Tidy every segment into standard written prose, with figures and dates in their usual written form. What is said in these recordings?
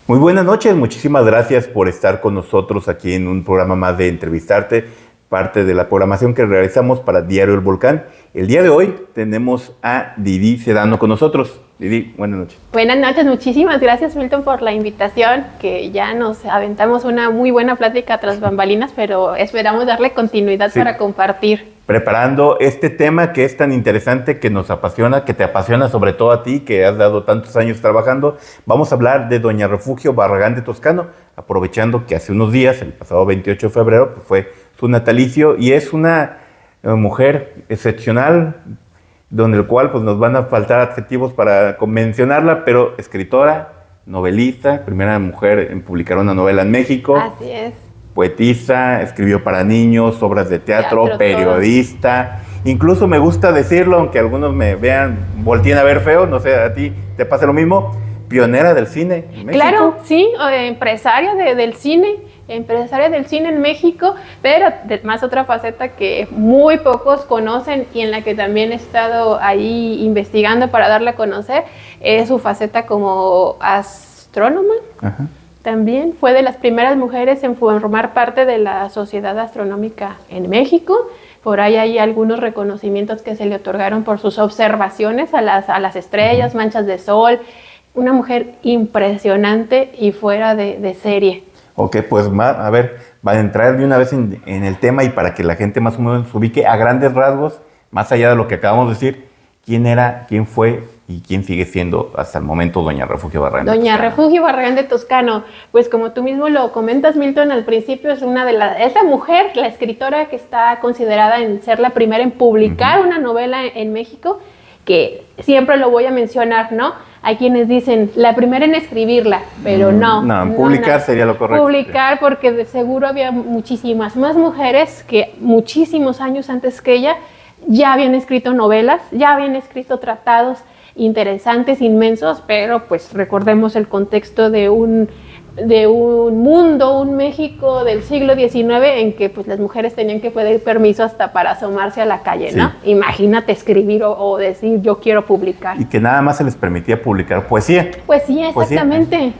Muy buenas noches, muchísimas gracias por estar con nosotros aquí en un programa más de Entrevistarte, parte de la programación que realizamos para Diario El Volcán. El día de hoy tenemos a Didi Sedano con nosotros. Didi, buenas noches. Buenas noches, muchísimas gracias Milton por la invitación, que ya nos aventamos una muy buena plática tras bambalinas, pero esperamos darle continuidad para compartir. Preparando este tema que es tan interesante, que nos apasiona, que te apasiona sobre todo a ti, que has dado tantos años trabajando. Vamos a hablar de Doña Refugio Barragán de Toscano, aprovechando que hace unos días, el pasado 28 de febrero, pues fue su natalicio, y es una mujer excepcional, donde el cual pues, nos van a faltar adjetivos para mencionarla, pero escritora, novelista, primera mujer en publicar una novela en México. Así es. Poetisa, escribió para niños, obras de teatro, periodista. Incluso me gusta decirlo, aunque algunos me vean, volteen a ver feo, no sé, a ti te pasa lo mismo, pionera del cine en México. Claro, sí, empresaria del cine en México, pero más otra faceta que muy pocos conocen y en la que también he estado ahí investigando para darla a conocer, es su faceta como astrónoma. Ajá. También fue de las primeras mujeres en formar parte de la Sociedad Astronómica en México. Por ahí hay algunos reconocimientos que se le otorgaron por sus observaciones a las estrellas, manchas de sol. Una mujer impresionante y fuera de serie. Ok, pues a ver, va a entrar de una vez en el tema, y para que la gente más o menos se ubique a grandes rasgos, más allá de lo que acabamos de decir, quién era, quién fue y quién sigue siendo hasta el momento Doña Refugio Barragán de Toscano. Doña Refugio Barragán de Toscano, pues como tú mismo lo comentas, Milton, al principio es la mujer, la escritora que está considerada en ser la primera en publicar una novela en México, que siempre lo voy a mencionar, ¿no? Hay quienes dicen la primera en escribirla, pero no, publicar sería lo correcto. Publicar, porque de seguro había muchísimas más mujeres que muchísimos años antes que ella ya habían escrito novelas, ya habían escrito tratados interesantes, inmensos, pero pues recordemos el contexto de un mundo, un México del siglo XIX en que pues las mujeres tenían que pedir permiso hasta para asomarse a la calle, ¿no? Sí. Imagínate escribir o decir yo quiero publicar. Y que nada más se les permitía publicar poesía. Poesía, exactamente.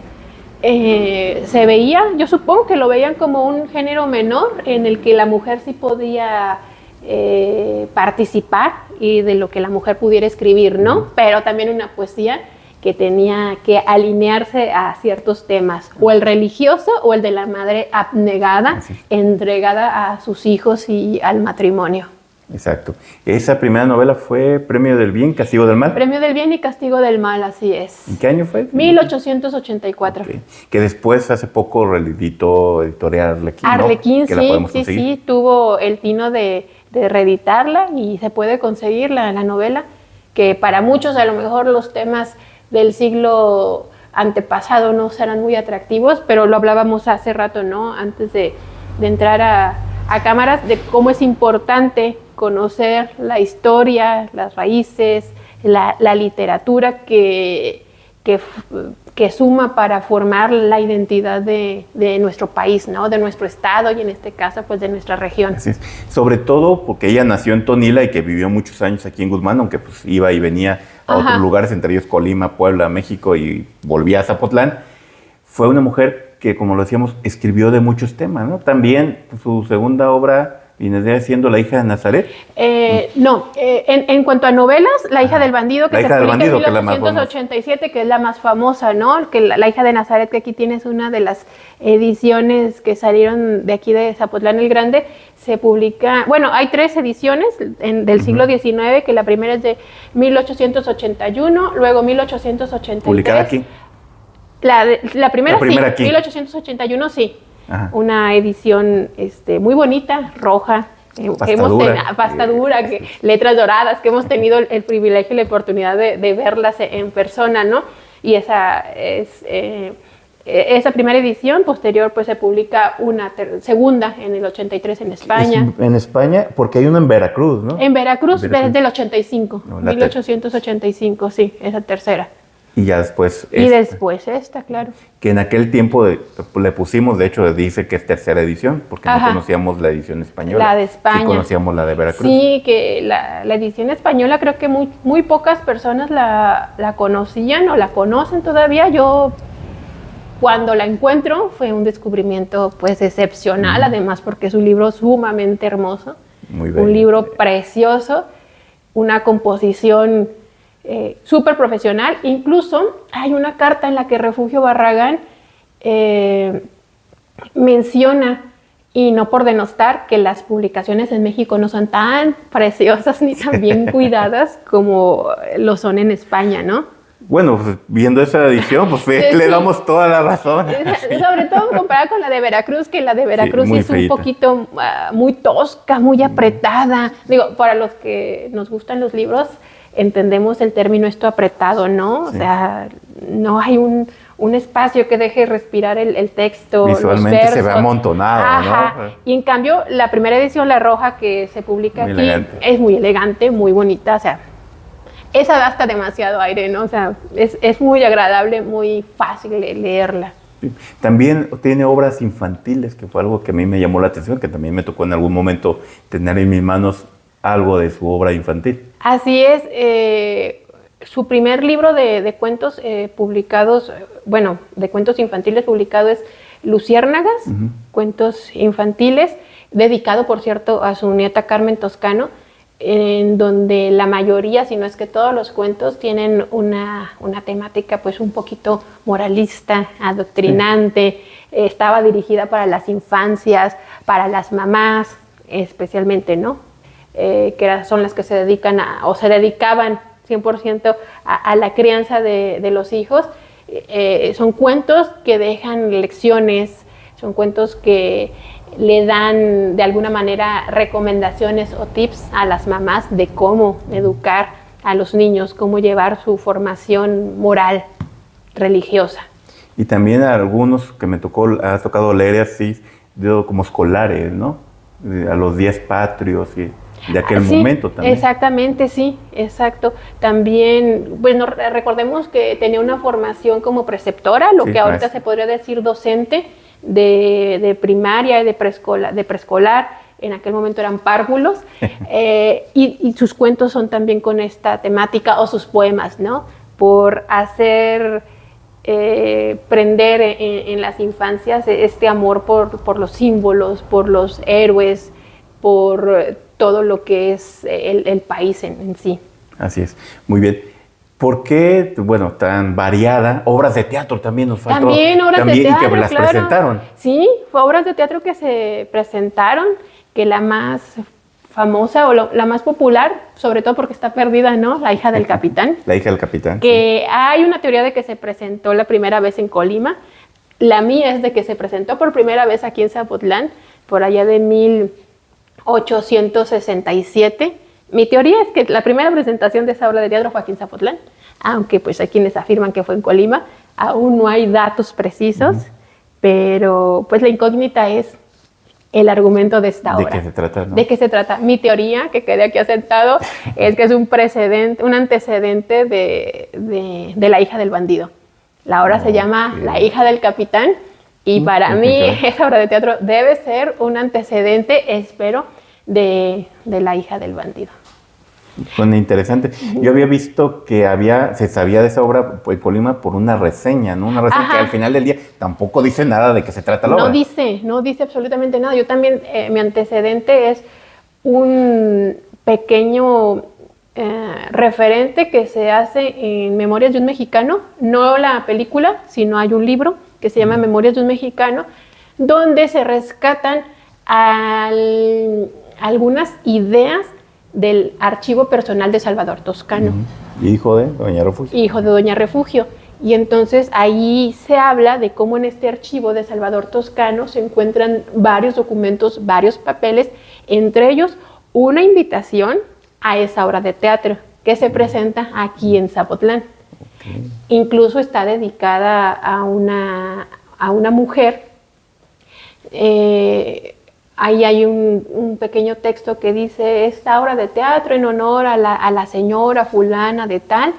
Se veía, yo supongo que lo veían como un género menor en el que la mujer sí podía participar y de lo que la mujer pudiera escribir, ¿no? Pero también una poesía que tenía que alinearse a ciertos temas, o el religioso o el de la madre abnegada, entregada a sus hijos y al matrimonio. Exacto. Esa primera novela fue Premio del Bien, Castigo del Mal. Premio del Bien y Castigo del Mal, así es. ¿En qué año fue? 1884. Okay. Que después, hace poco, reeditó Editorial Arlequín, ¿no? Arlequín, sí, tuvo el tino de reeditarla y se puede conseguir la novela, que para muchos a lo mejor los temas del siglo antepasado no serán muy atractivos, pero lo hablábamos hace rato, ¿no? Antes de entrar a cámaras, de cómo es importante conocer la historia, las raíces, la literatura que suma para formar la identidad de nuestro país, ¿no? De nuestro estado y en este caso pues de nuestra región. Así es. Sobre todo porque ella nació en Tonila y que vivió muchos años aquí en Guzmán, aunque pues iba y venía a otros lugares, entre ellos Colima, Puebla, México, y volvía a Zapotlán. Fue una mujer que, como lo decíamos, escribió de muchos temas, ¿no? También su segunda obra viene siendo La hija de Nazaret. En cuanto a novelas, La hija del bandido, que se publica en 1887, que es la más famosa, ¿no? Que la hija de Nazaret, que aquí tienes una de las ediciones que salieron de aquí de Zapotlán el Grande, se publica, bueno, hay 3 ediciones del siglo XIX, que la primera es de 1881, luego 1883. ¿Publicada aquí? La primera sí, aquí. 1881 sí. Ajá. Una edición muy bonita, roja, pasta dura, letras doradas, que hemos tenido el privilegio y la oportunidad de verlas en persona, ¿no? Y esa primera edición, posterior pues se publica una segunda en el 83 en España. En España, porque hay una en Veracruz, ¿no? En Veracruz, desde el 85, no, 1885, sí, esa tercera. Y ya después después esta, claro. Que en aquel tiempo le pusimos, de hecho dice que es tercera edición, porque no conocíamos la edición española. La de España. Sí conocíamos la de Veracruz. Sí, que la edición española creo que muy pocas personas la conocían o la conocen todavía. Yo cuando la encuentro fue un descubrimiento pues excepcional, además porque es un libro sumamente hermoso. Muy bello. Un libro precioso, una composición súper profesional. Incluso hay una carta en la que Refugio Barragán menciona, y no por denostar, que las publicaciones en México no son tan preciosas ni tan bien cuidadas como lo son en España, ¿no? Bueno, pues, viendo esa edición, pues le damos toda la razón. Sobre todo comparada con la de Veracruz, que la de Veracruz sí es feita. Un poquito muy tosca, muy apretada. Digo, para los que nos gustan los libros, entendemos el término esto apretado, ¿no? Sí. O sea, no hay un espacio que deje respirar el texto, visualmente los versos. Se ve amontonado, ¿no? Y en cambio, la primera edición, la roja, que se publica aquí, es muy elegante, muy bonita, o sea, esa da hasta demasiado aire, ¿no? O sea, es muy agradable, muy fácil leerla. Sí. También tiene obras infantiles, que fue algo que a mí me llamó la atención, que también me tocó en algún momento tener en mis manos algo de su obra infantil. Así es. Su primer libro de cuentos publicados, bueno, de cuentos infantiles publicado es Luciérnagas, cuentos infantiles, dedicado, por cierto, a su nieta Carmen Toscano, en donde la mayoría, si no es que todos los cuentos, tienen una temática pues un poquito moralista, adoctrinante. Estaba dirigida para las infancias, para las mamás especialmente, ¿no? Que son las que se dedican o se dedicaban 100% a la crianza de los hijos. Son cuentos que dejan lecciones, son cuentos que le dan de alguna manera recomendaciones o tips a las mamás de cómo educar a los niños, cómo llevar su formación moral, religiosa. Y también a algunos que ha tocado leer así, como escolares, ¿no? A los días patrios y de aquel momento también. Exactamente, sí, exacto. También, bueno, recordemos que tenía una formación como preceptora, lo que ahorita se podría decir docente, de primaria y de preescolar. En aquel momento eran párvulos, y sus cuentos son también con esta temática, o sus poemas, ¿no? Por hacer prender en las infancias este amor por los símbolos, por los héroes, por todo lo que es el país en sí. Así es, muy bien. ¿Por qué, bueno, tan variada? Obras de teatro también nos faltó. También obras de teatro, y que las presentaron. Sí, fue obras de teatro que se presentaron, que la más famosa o la más popular, sobre todo porque está perdida, ¿no? La hija del capitán. La hija del capitán. Que hay una teoría de que se presentó la primera vez en Colima. La mía es de que se presentó por primera vez aquí en Zapotlán, por allá de 1867. Mi teoría es que la primera presentación de esa obra de teatro fue aquí en Zapotlán, aunque pues hay quienes afirman que fue en Colima. Aún no hay datos precisos, pero pues la incógnita es el argumento de esta obra. ¿De qué se trata? ¿No? ¿De qué se trata? Mi teoría, que quede aquí asentado, es que es un antecedente de la hija del bandido. La obra se llama La hija del capitán, y para mí esa obra de teatro debe ser un antecedente, espero, de la hija del bandido. Suena interesante. Yo había visto que se sabía de esa obra en Colima por una reseña, ¿no? Una reseña que al final del día tampoco dice nada de qué se trata la obra. No dice absolutamente nada. Yo también, mi antecedente es un pequeño referente que se hace en Memorias de un Mexicano, no la película, sino hay un libro que se llama Memorias de un Mexicano, donde se rescatan algunas ideas del archivo personal de Salvador Toscano. Hijo de Doña Refugio. Hijo de Doña Refugio. Y entonces ahí se habla de cómo en este archivo de Salvador Toscano se encuentran varios documentos, varios papeles Entre ellos, una invitación a esa obra de teatro que se presenta aquí en Zapotlán. Okay. Incluso está dedicada a una mujer. Ahí hay un pequeño texto que dice: esta obra de teatro en honor a la señora fulana de tal.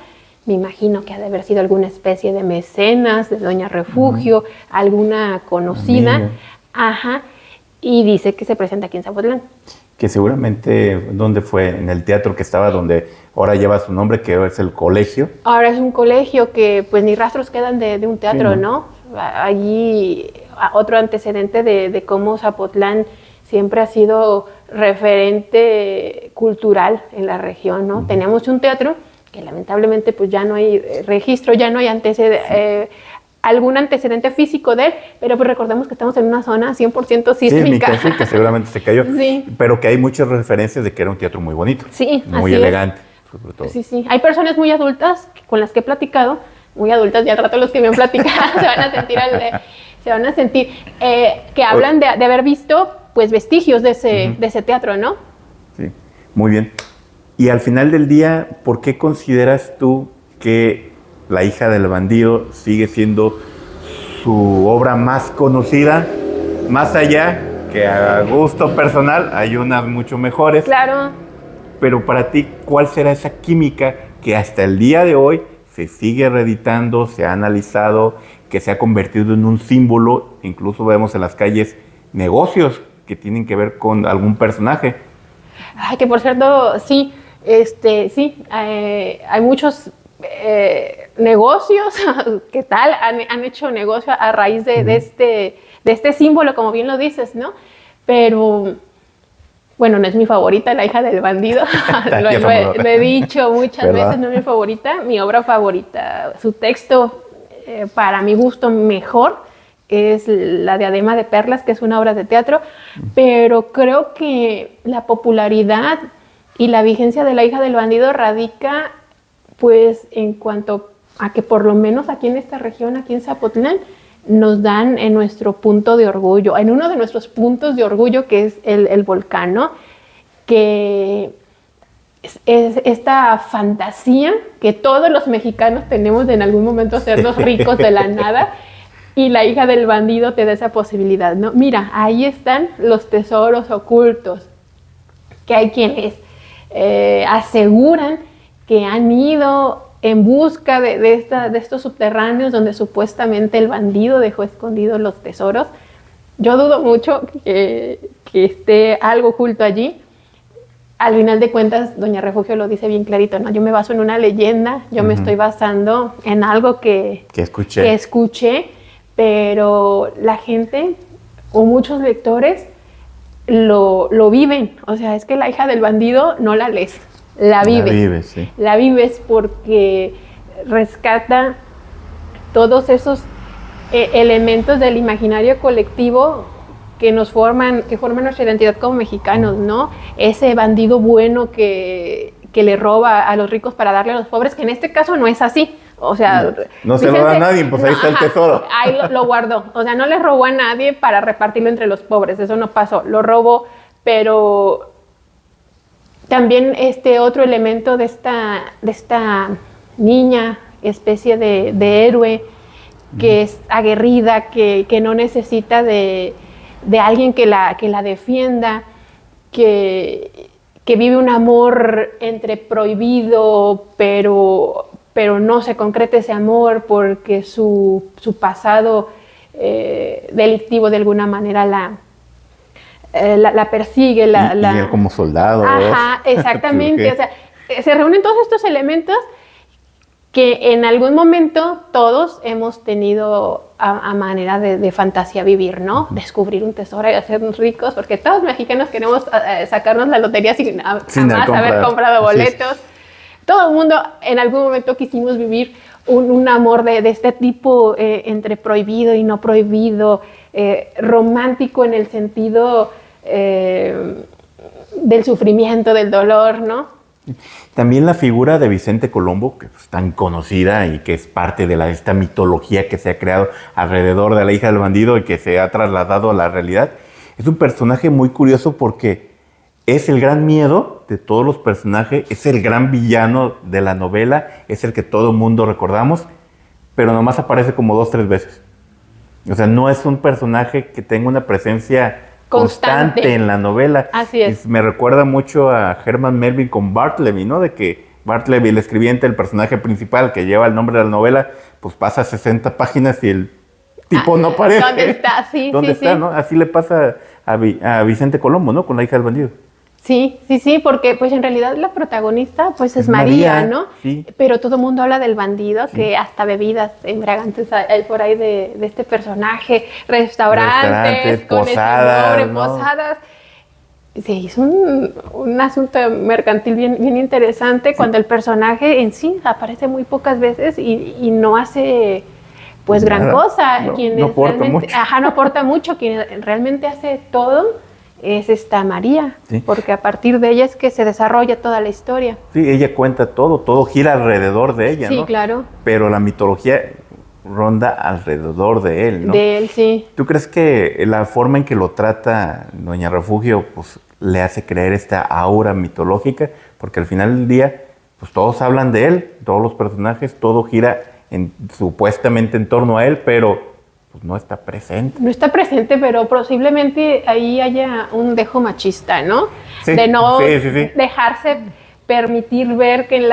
Me imagino que ha de haber sido alguna especie de mecenas de Doña Refugio, alguna conocida. Amiga. Ajá. Y dice que se presenta aquí en Zapotlán. Que seguramente, ¿dónde fue? En el teatro que estaba, donde ahora lleva su nombre, que es el colegio. Ahora es un colegio que pues ni rastros quedan de un teatro, sí, ¿no? Allí otro antecedente de cómo Zapotlán siempre ha sido referente cultural en la región, ¿no? Tenemos un teatro que lamentablemente pues ya no hay registro, ya no hay algún antecedente físico de él, pero pues recordemos que estamos en una zona 100% sísmica. Sí, que seguramente se cayó, sí, pero que hay muchas referencias de que era un teatro muy bonito, sí, muy elegante, sobre todo. Sí, sí, hay personas muy adultas con las que he platicado, muy adultas, ya al rato los que me han platicado se van a sentir que hablan de haber visto pues vestigios de ese teatro, ¿no? Sí, muy bien. Y al final del día, ¿por qué consideras tú que La hija del bandido sigue siendo su obra más conocida? Más allá que a gusto personal, hay unas mucho mejores. Claro. Pero para ti, ¿cuál será esa química que hasta el día de hoy se sigue reeditando, se ha analizado, que se ha convertido en un símbolo? Incluso vemos en las calles negocios que tienen que ver con algún personaje. Ay, que por cierto, sí. Sí, hay muchos negocios que tal han hecho negocio a raíz de este símbolo, como bien lo dices, ¿no? Pero bueno, no es mi favorita, La hija del bandido. lo he dicho muchas veces, no es mi favorita. Mi obra favorita, su texto para mi gusto mejor es La diadema de perlas, que es una obra de teatro, pero creo que la popularidad y la vigencia de La hija del bandido radica pues en cuanto a que por lo menos aquí en esta región, aquí en Zapotlán, nos dan en nuestro punto de orgullo, en uno de nuestros puntos de orgullo, que es el volcán, ¿no? Que es esta fantasía que todos los mexicanos tenemos de en algún momento hacernos ricos de la nada, y La hija del bandido te da esa posibilidad, ¿no? Mira, ahí están los tesoros ocultos, que hay quienes aseguran que han ido en busca de estos subterráneos donde supuestamente el bandido dejó escondidos los tesoros. Yo dudo mucho que esté algo oculto allí. Al final de cuentas, Doña Refugio lo dice bien clarito, ¿no? Yo me baso en una leyenda, yo me estoy basando en algo que escuché, pero la gente o muchos lectores lo viven. O sea, es que La hija del bandido no la lees, la vives. Sí. La vives porque rescata todos esos elementos del imaginario colectivo que forman nuestra identidad como mexicanos, ¿no? Ese bandido bueno que le roba a los ricos para darle a los pobres, que en este caso no es así. O sea, no se lo da a nadie, pues ahí está el tesoro. Ahí lo guardó. O sea, no le robó a nadie para repartirlo entre los pobres. Eso no pasó. Lo robó, pero también otro elemento de esta niña, especie de héroe, que es aguerrida, que no necesita de alguien que la defienda, que vive un amor entre prohibido, pero no se concreta ese amor porque su pasado delictivo de alguna manera la persigue. Y él como soldado. Ajá, exactamente. O sea, se reúnen todos estos elementos que en algún momento todos hemos tenido a manera de fantasía vivir, ¿no? Descubrir un tesoro y hacernos ricos, porque todos los mexicanos queremos sacarnos la lotería sin jamás haber comprado boletos. Todo el mundo en algún momento quisimos vivir un amor de este tipo, entre prohibido y no prohibido, romántico en el sentido del sufrimiento, del dolor, ¿no? También la figura de Vicente Colombo, que es tan conocida y que es parte de esta mitología que se ha creado alrededor de La hija del bandido y que se ha trasladado a la realidad, es un personaje muy curioso porque es el gran miedo de todos los personajes, es el gran villano de la novela, es el que todo el mundo recordamos, pero nomás aparece como 2, 3 veces. O sea, no es un personaje que tenga una presencia constante en la novela. Así es. Y me recuerda mucho a Herman Melville con Bartleby, ¿no? De que Bartleby, el escribiente, el personaje principal que lleva el nombre de la novela, pues pasa 60 páginas y el tipo no aparece. ¿Dónde está? Sí, ¿Dónde está, no? Así le pasa a Vicente Colombo, ¿no? Con La hija del bandido. Sí, porque pues en realidad la protagonista pues es María, ¿no? Sí. Pero todo el mundo habla del bandido, que hasta bebidas embriagantes hay por ahí de este personaje, restaurantes con posadas, ese nombre, posadas. Sí, es un asunto mercantil bien interesante cuando el personaje en sí aparece muy pocas veces y no hace pues gran cosa. No aporta mucho. No aporta mucho. Quien realmente hace todo es esta María, sí. Porque a partir de ella es que se desarrolla toda la historia. Sí, ella cuenta todo gira alrededor de ella, sí, ¿no? Sí, claro. Pero la mitología ronda alrededor de él, ¿no? De él, sí. ¿Tú crees que la forma en que lo trata Doña Refugio, pues, le hace creer esta aura mitológica? Porque al final del día, pues, todos hablan de él, todos los personajes, todo gira supuestamente en torno a él, pero pues no está presente. No está presente, pero posiblemente ahí haya un dejo machista, ¿no? Sí, de no sí. dejarse permitir ver que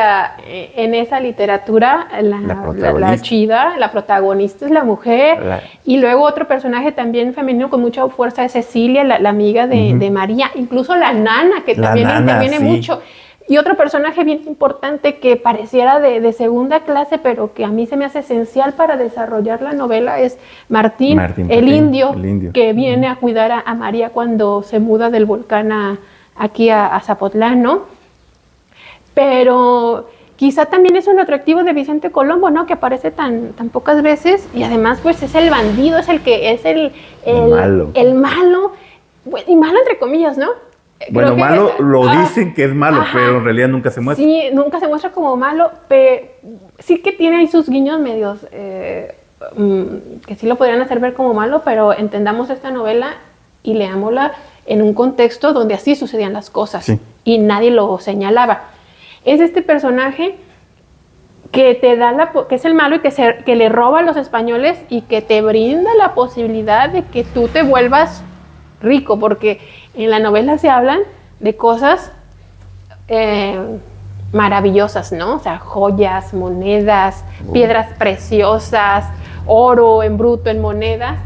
en esa literatura la protagonista es la mujer. Y luego otro personaje también femenino con mucha fuerza es Cecilia, la amiga de María, incluso la nana, que también interviene mucho. Y otro personaje bien importante que pareciera de segunda clase, pero que a mí se me hace esencial para desarrollar la novela es Martín, el indio, que viene a cuidar a María cuando se muda del volcán aquí a Zapotlán, ¿no? Pero quizá también es un atractivo de Vicente Colombo, ¿no? Que aparece tan pocas veces y además pues es el bandido, es el malo, y malo entre comillas, ¿no? Bueno, malo dicen que es malo, pero en realidad nunca se muestra. Sí, nunca se muestra como malo, pero sí que tiene ahí sus guiños medios que sí lo podrían hacer ver como malo, pero entendamos esta novela y leámosla en un contexto donde así sucedían las cosas y nadie lo señalaba. Es este personaje que te da que es el malo y que le roba a los españoles y que te brinda la posibilidad de que tú te vuelvas rico, porque en la novela se hablan de cosas maravillosas, ¿no? O sea, joyas, monedas, piedras preciosas, oro en bruto, en monedas.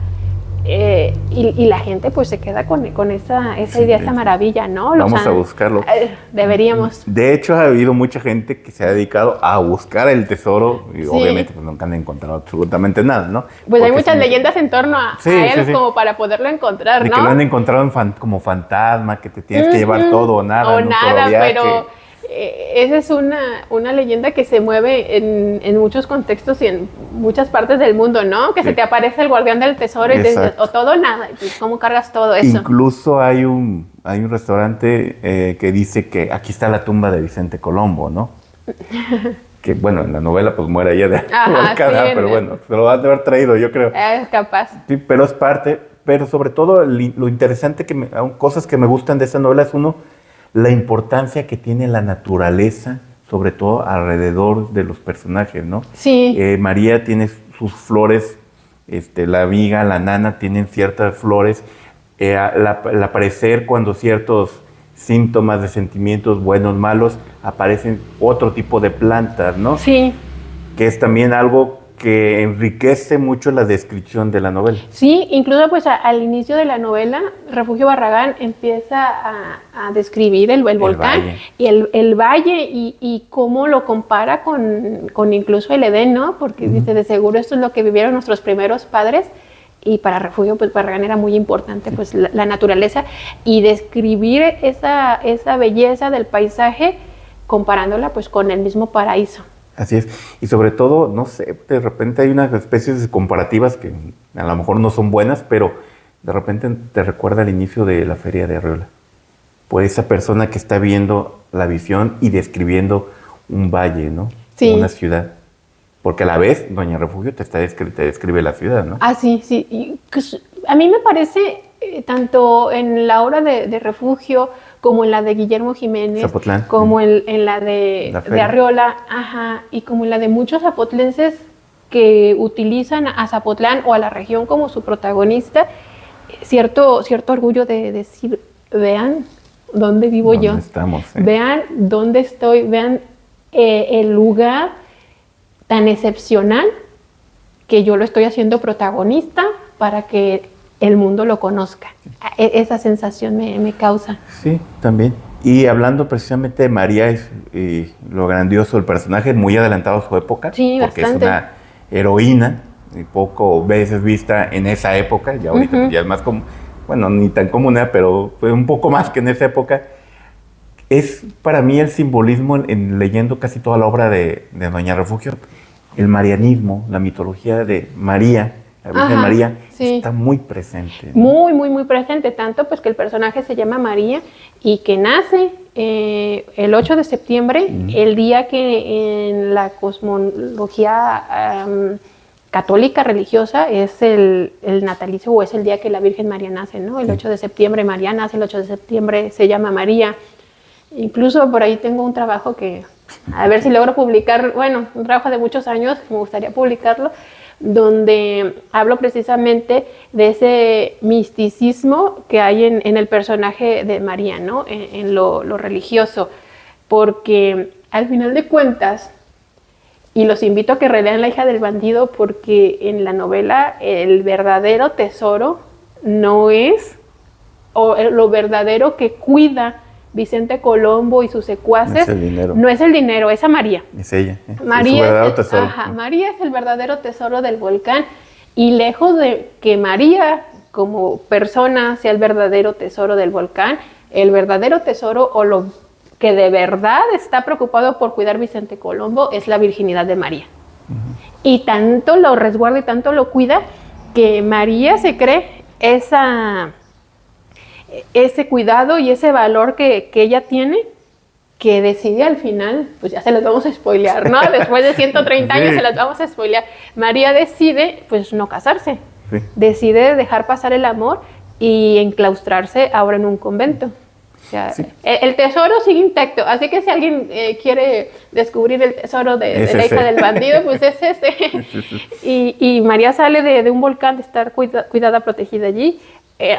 Y la gente pues se queda con esa idea, esa maravilla, ¿no? Vamos a buscarlo. Deberíamos. De hecho, ha habido mucha gente que se ha dedicado a buscar el tesoro y obviamente pues nunca han encontrado absolutamente nada, ¿no? Pues porque hay muchas leyendas en torno a él como para poderlo encontrar, ¿no? De que lo han encontrado como fantasma, que te tienes que llevar todo o nada. O nada, pero esa es una leyenda que se mueve en muchos contextos y en muchas partes del mundo, ¿no? Que se te aparece el guardián del tesoro y o todo o nada. ¿Cómo cargas todo eso? Incluso hay un restaurante que dice que aquí está la tumba de Vicente Colombo, ¿no? Que bueno, en la novela pues muere ella de volcada, pero bueno, se lo van a haber traído, yo creo. Es capaz. Sí, pero es parte, pero sobre todo lo interesante, cosas que me gustan de esta novela es la importancia que tiene la naturaleza, sobre todo alrededor de los personajes, ¿no? Sí. María tiene sus flores, la amiga, la nana tienen ciertas flores. Al aparecer cuando ciertos síntomas de sentimientos buenos, malos, aparecen otro tipo de plantas, ¿no? Sí. Que es también algo que enriquece mucho la descripción de la novela. Sí, incluso pues al inicio de la novela, Refugio Barragán empieza a describir el volcán valle. Y el valle y cómo lo compara con incluso el Edén, ¿no? Porque dice, de seguro esto es lo que vivieron nuestros primeros padres y para Refugio pues Barragán era muy importante pues la naturaleza y describir esa belleza del paisaje comparándola pues con el mismo paraíso. Así es, y sobre todo, no sé, de repente hay unas especies de comparativas que a lo mejor no son buenas, pero de repente te recuerda el inicio de la Feria de Arriola. Por esa persona que está viendo la visión y describiendo un valle, ¿no? Sí. Una ciudad. Porque a la vez, Doña Refugio te describe la ciudad, ¿no? Ah, sí. Y pues, A mí me parece, tanto en la obra de Refugio, como en la de Guillermo Jiménez, Zapotlán. como en la de Arriola, ajá, y como en la de muchos zapotlenses que utilizan a Zapotlán o a la región como su protagonista, cierto orgullo de decir, vean dónde vivo ¿Dónde yo, estamos? vean dónde estoy, vean el lugar tan excepcional que yo lo estoy haciendo protagonista para que el mundo lo conozca. Esa sensación me causa. Sí, también. Y hablando precisamente de María, es lo grandioso del personaje, muy adelantado a su época, sí, porque bastante. es una heroína, y poco veces vista en esa época, ya ahorita pues ya es más común, bueno, ni tan común, pero fue un poco más que en esa época. Es para mí el simbolismo, en leyendo casi toda la obra de Doña Refugio, el marianismo, la mitología de María, la Virgen María, sí, está muy presente, ¿no? Muy, muy, muy presente, tanto pues que el personaje se llama María y que nace el 8 de septiembre, el día que en la cosmología católica religiosa es el natalicio, o es el día que la Virgen María nace, ¿no? El 8 de septiembre María nace, el 8 de septiembre se llama María. Incluso por ahí tengo un trabajo que, a ver si logro publicar, bueno, un trabajo de muchos años, me gustaría publicarlo, donde hablo precisamente de ese misticismo que hay en el personaje de María, ¿no? En lo religioso, porque al final de cuentas, y los invito a que relean La hija del bandido, porque en la novela el verdadero tesoro no es, o lo verdadero que cuida Vicente Colombo y sus secuaces, no es el dinero, es a María. Es ella. María es su verdadero tesoro. María es el verdadero tesoro del volcán, y lejos de que María como persona sea el verdadero tesoro del volcán, el verdadero tesoro, o lo que de verdad está preocupado por cuidar Vicente Colombo, es la virginidad de María. Y tanto lo resguarda y tanto lo cuida que María se cree ese cuidado y ese valor que ella tiene, que decide al final, pues ya se los vamos a spoilear, ¿no? Después de 130 años se los vamos a spoilear. María decide, pues, no casarse. Sí. Decide dejar pasar el amor y enclaustrarse ahora en un convento. O sea, sí. El tesoro sigue intacto, así que si alguien quiere descubrir el tesoro de la hija del bandido, pues es ese. Y María sale de un volcán, de estar cuidada, protegida allí,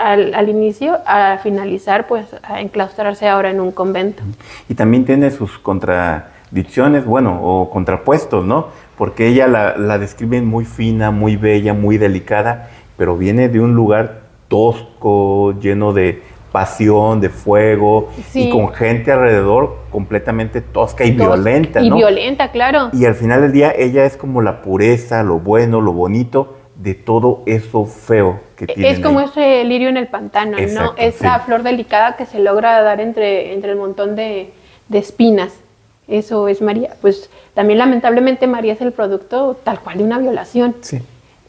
al inicio, a finalizar, pues a enclaustrarse ahora en un convento. Y también tiene sus contradicciones, bueno, o contrapuestos, ¿no? Porque ella la describe muy fina, muy bella, muy delicada, pero viene de un lugar tosco, lleno de pasión, de fuego, sí. Y con gente alrededor completamente tosca y violenta, ¿no? Y violenta, claro. Y al final del día ella es como la pureza, lo bueno, lo bonito de todo eso feo que tiene. Es como ese lirio en el pantano, exacto, ¿no? Esa flor delicada que se logra dar entre el montón de espinas. Eso es María. Pues también lamentablemente María es el producto tal cual de una violación. Sí.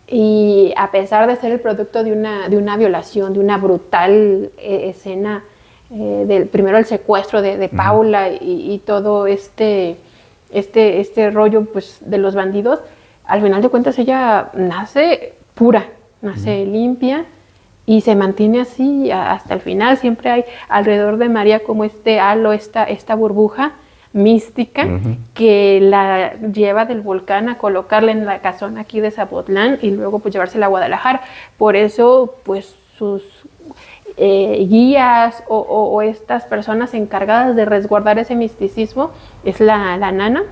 Y a pesar de ser el producto de una violación, de una brutal escena, primero el secuestro de Paula y todo este rollo, pues, de los bandidos, al final de cuentas ella nace pura, nace limpia y se mantiene así hasta el final. Siempre hay alrededor de María como este halo, esta burbuja mística que la lleva del volcán a colocarla en la casona aquí de Zapotlán y luego pues llevársela a Guadalajara. Por eso pues sus guías o estas personas encargadas de resguardar ese misticismo es la nana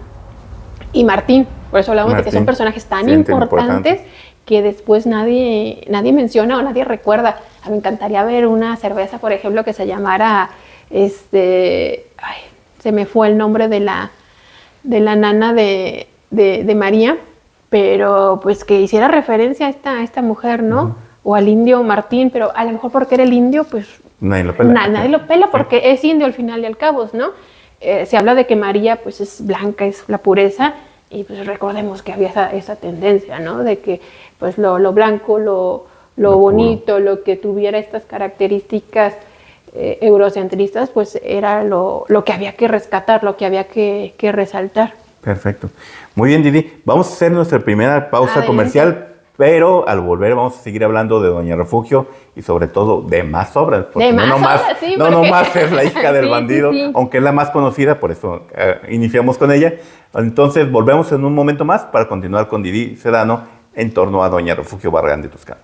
y Martín. Por eso hablamos de que son personajes tan importantes que después nadie menciona o nadie recuerda. A mí me encantaría ver una cerveza, por ejemplo, que se llamara se me fue el nombre de la nana de María, pero pues que hiciera referencia a esta mujer, ¿no? O al indio Martín, pero a lo mejor porque era el indio, pues nadie lo pela. Nadie lo pela porque es indio al final y al cabo, ¿no? Se habla de que María pues es blanca, es la pureza, y pues recordemos que había esa tendencia, ¿no? De que pues lo blanco, lo bonito, puro, lo que tuviera estas características eurocentristas, pues era lo que había que rescatar, lo que había que resaltar. Perfecto. Muy bien, Didi. Vamos a hacer nuestra primera pausa comercial. Pero al volver vamos a seguir hablando de Doña Refugio y sobre todo de más obras. Porque no nomás es la hija del bandido, aunque es la más conocida, por eso iniciamos con ella. Entonces volvemos en un momento más para continuar con Didi Sedano en torno a Doña Refugio Barragán de Toscano.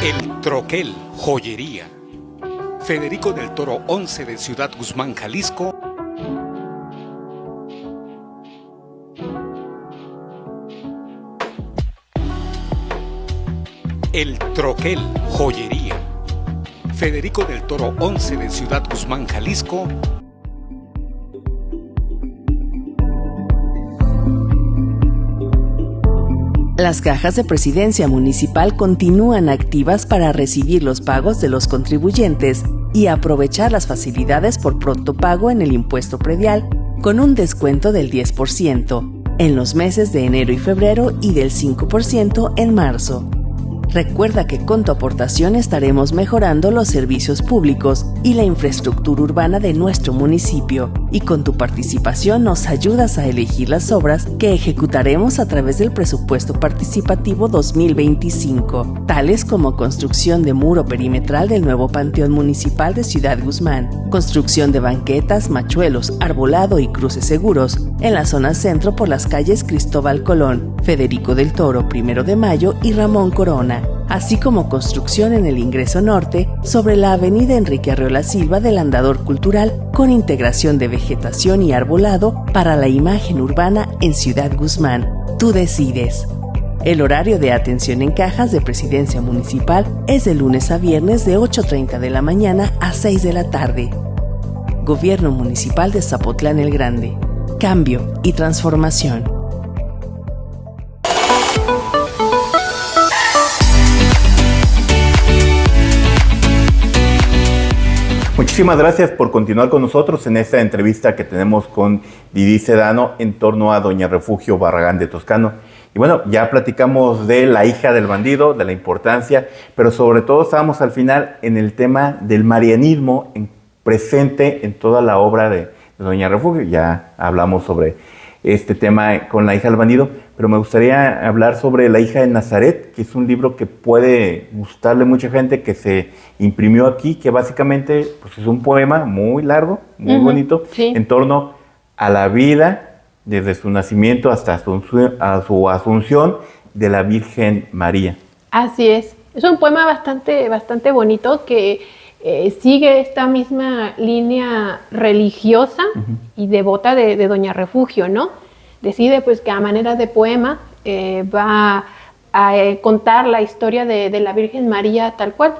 El Troquel, joyería. Federico del Toro 11 de Ciudad Guzmán, Jalisco. El Troquel, joyería. Federico del Toro 11 de Ciudad Guzmán, Jalisco. Las cajas de Presidencia Municipal continúan activas para recibir los pagos de los contribuyentes y aprovechar las facilidades por pronto pago en el impuesto predial con un descuento del 10% en los meses de enero y febrero y del 5% en marzo. Recuerda que con tu aportación estaremos mejorando los servicios públicos y la infraestructura urbana de nuestro municipio, y con tu participación nos ayudas a elegir las obras que ejecutaremos a través del presupuesto participativo 2025, tales como construcción de muro perimetral del nuevo Panteón Municipal de Ciudad Guzmán, construcción de banquetas, machuelos, arbolado y cruces seguros en la zona centro por las calles Cristóbal Colón, Federico del Toro, 1 de Mayo y Ramón Corona, así como construcción en el ingreso norte sobre la avenida Enrique Arreola Silva del Andador Cultural con integración de vegetación y arbolado para la imagen urbana en Ciudad Guzmán. Tú decides. El horario de atención en cajas de Presidencia Municipal es de lunes a viernes de 8:30 de la mañana a 6 de la tarde. Gobierno Municipal de Zapotlán el Grande. Cambio y transformación. Muchísimas gracias por continuar con nosotros en esta entrevista que tenemos con Didi Sedano en torno a Doña Refugio Barragán de Toscano. Y bueno, ya platicamos de la hija del bandido, de la importancia, pero sobre todo estábamos al final en el tema del marianismo presente en toda la obra de Doña Refugio. Ya hablamos sobre este tema con la hija del bandido, pero me gustaría hablar sobre La hija de Nazaret, que es un libro que puede gustarle a mucha gente, que se imprimió aquí, que básicamente pues, es un poema muy largo, muy bonito, en torno a la vida desde su nacimiento hasta su asunción de la Virgen María. Así es un poema bastante bonito que sigue esta misma línea religiosa y devota de Doña Refugio, ¿no? Decide pues que a manera de poema va a contar la historia de la Virgen María tal cual,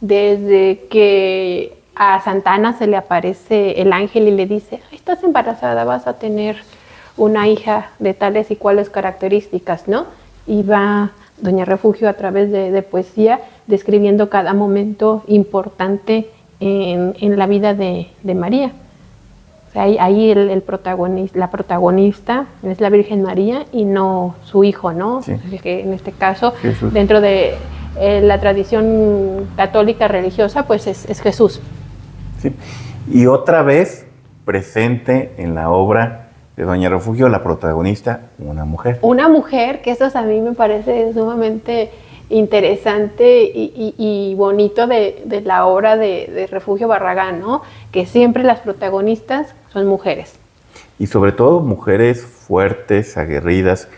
desde que a Santa Ana se le aparece el ángel y le dice: estás embarazada, vas a tener una hija de tales y cuales características, ¿no? Y va Doña Refugio a través de poesía describiendo cada momento importante en la vida de María. O sea, ahí la protagonista es la Virgen María y no su hijo, ¿no? Sí. Que en este caso, Jesús. Dentro de la tradición católica religiosa, pues es Jesús. Sí. Y otra vez presente en la obra de Doña Refugio, la protagonista, una mujer. Una mujer, que eso a mí me parece sumamente interesante y bonito de la obra de Refugio Barragán, ¿no? Que siempre las protagonistas son mujeres. Y sobre todo mujeres fuertes, aguerridas,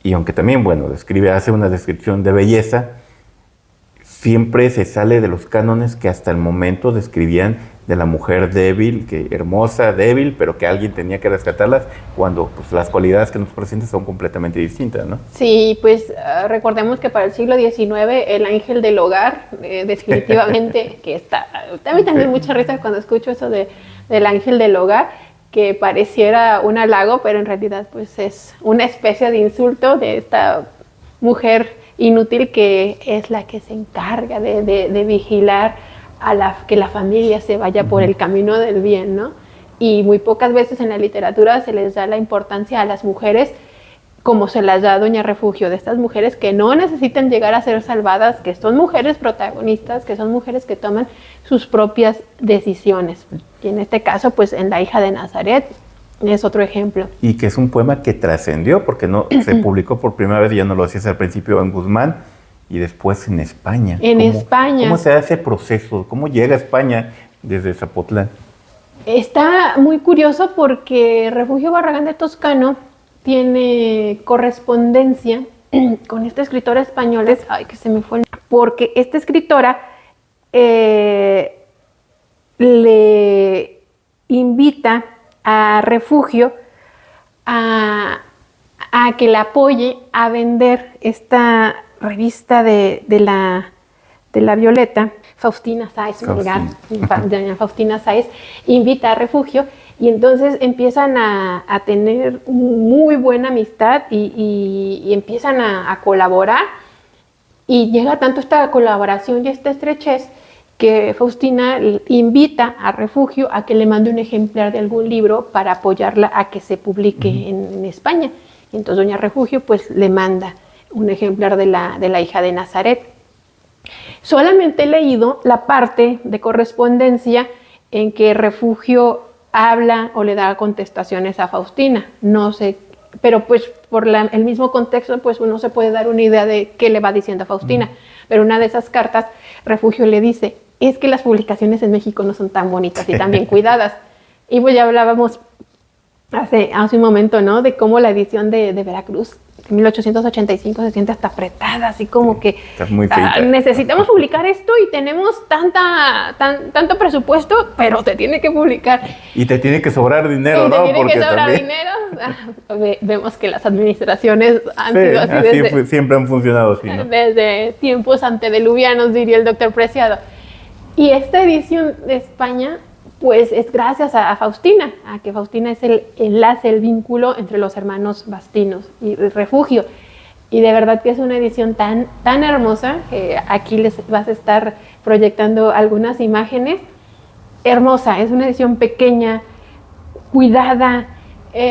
y aunque también, bueno, hace una descripción de belleza, siempre se sale de los cánones que hasta el momento describían de la mujer débil, que hermosa, débil, pero que alguien tenía que rescatarlas, cuando pues, las cualidades que nos presentan son completamente distintas, ¿no? Sí, pues recordemos que para el siglo XIX el ángel del hogar, definitivamente, que está, a mí también mucha risa cuando escucho eso del ángel del hogar, que pareciera un halago, pero en realidad pues es una especie de insulto de esta mujer inútil que es la que se encarga de vigilar que la familia se vaya por el camino del bien, ¿no? Y muy pocas veces en la literatura se les da la importancia a las mujeres como se las da Doña Refugio, de estas mujeres que no necesitan llegar a ser salvadas, que son mujeres protagonistas, que son mujeres que toman sus propias decisiones. Y en este caso, pues en La hija de Nazaret es otro ejemplo. Y que es un poema que trascendió, porque no se publicó por primera vez, ya no lo hacías al principio en Guzmán, y después en España. España. ¿Cómo se hace ese proceso? ¿Cómo llega a España desde Zapotlán? Está muy curioso porque Refugio Barragán de Toscano tiene correspondencia con esta escritora española, porque esta escritora le invita a Refugio a que la apoye a vender esta revista de la Violeta. Faustina Sáez, doña Faustina Sáez, invita a Refugio y entonces empiezan a tener muy buena amistad y empiezan a colaborar, y llega tanto esta colaboración y esta estrechez que Faustina invita a Refugio a que le mande un ejemplar de algún libro para apoyarla a que se publique en España. Y entonces doña Refugio pues le manda un ejemplar de la hija de Nazaret. Solamente he leído la parte de correspondencia en que Refugio habla o le da contestaciones a Faustina. No sé, pero pues por el mismo contexto pues uno se puede dar una idea de qué le va diciendo a Faustina. Pero una de esas cartas, Refugio le dice, es que las publicaciones en México no son tan bonitas y tan bien cuidadas. Y pues ya hablábamos hace un momento, ¿no? De cómo la edición de Veracruz, en 1885, se siente hasta apretada, así como que muy necesitamos publicar esto y tenemos tanto presupuesto, pero te tiene que publicar. Y te tiene que sobrar dinero, ¿no? Te tiene que sobrar dinero. Vemos que las administraciones han sido así siempre han funcionado así, ¿no? Desde tiempos antediluvianos, diría el doctor Preciado. Y esta edición de España pues es gracias a Faustina, a que Faustina es el enlace, el vínculo entre los hermanos Bastinos y Refugio. Y de verdad que es una edición tan hermosa, que aquí les vas a estar proyectando algunas imágenes. Hermosa, es una edición pequeña, cuidada,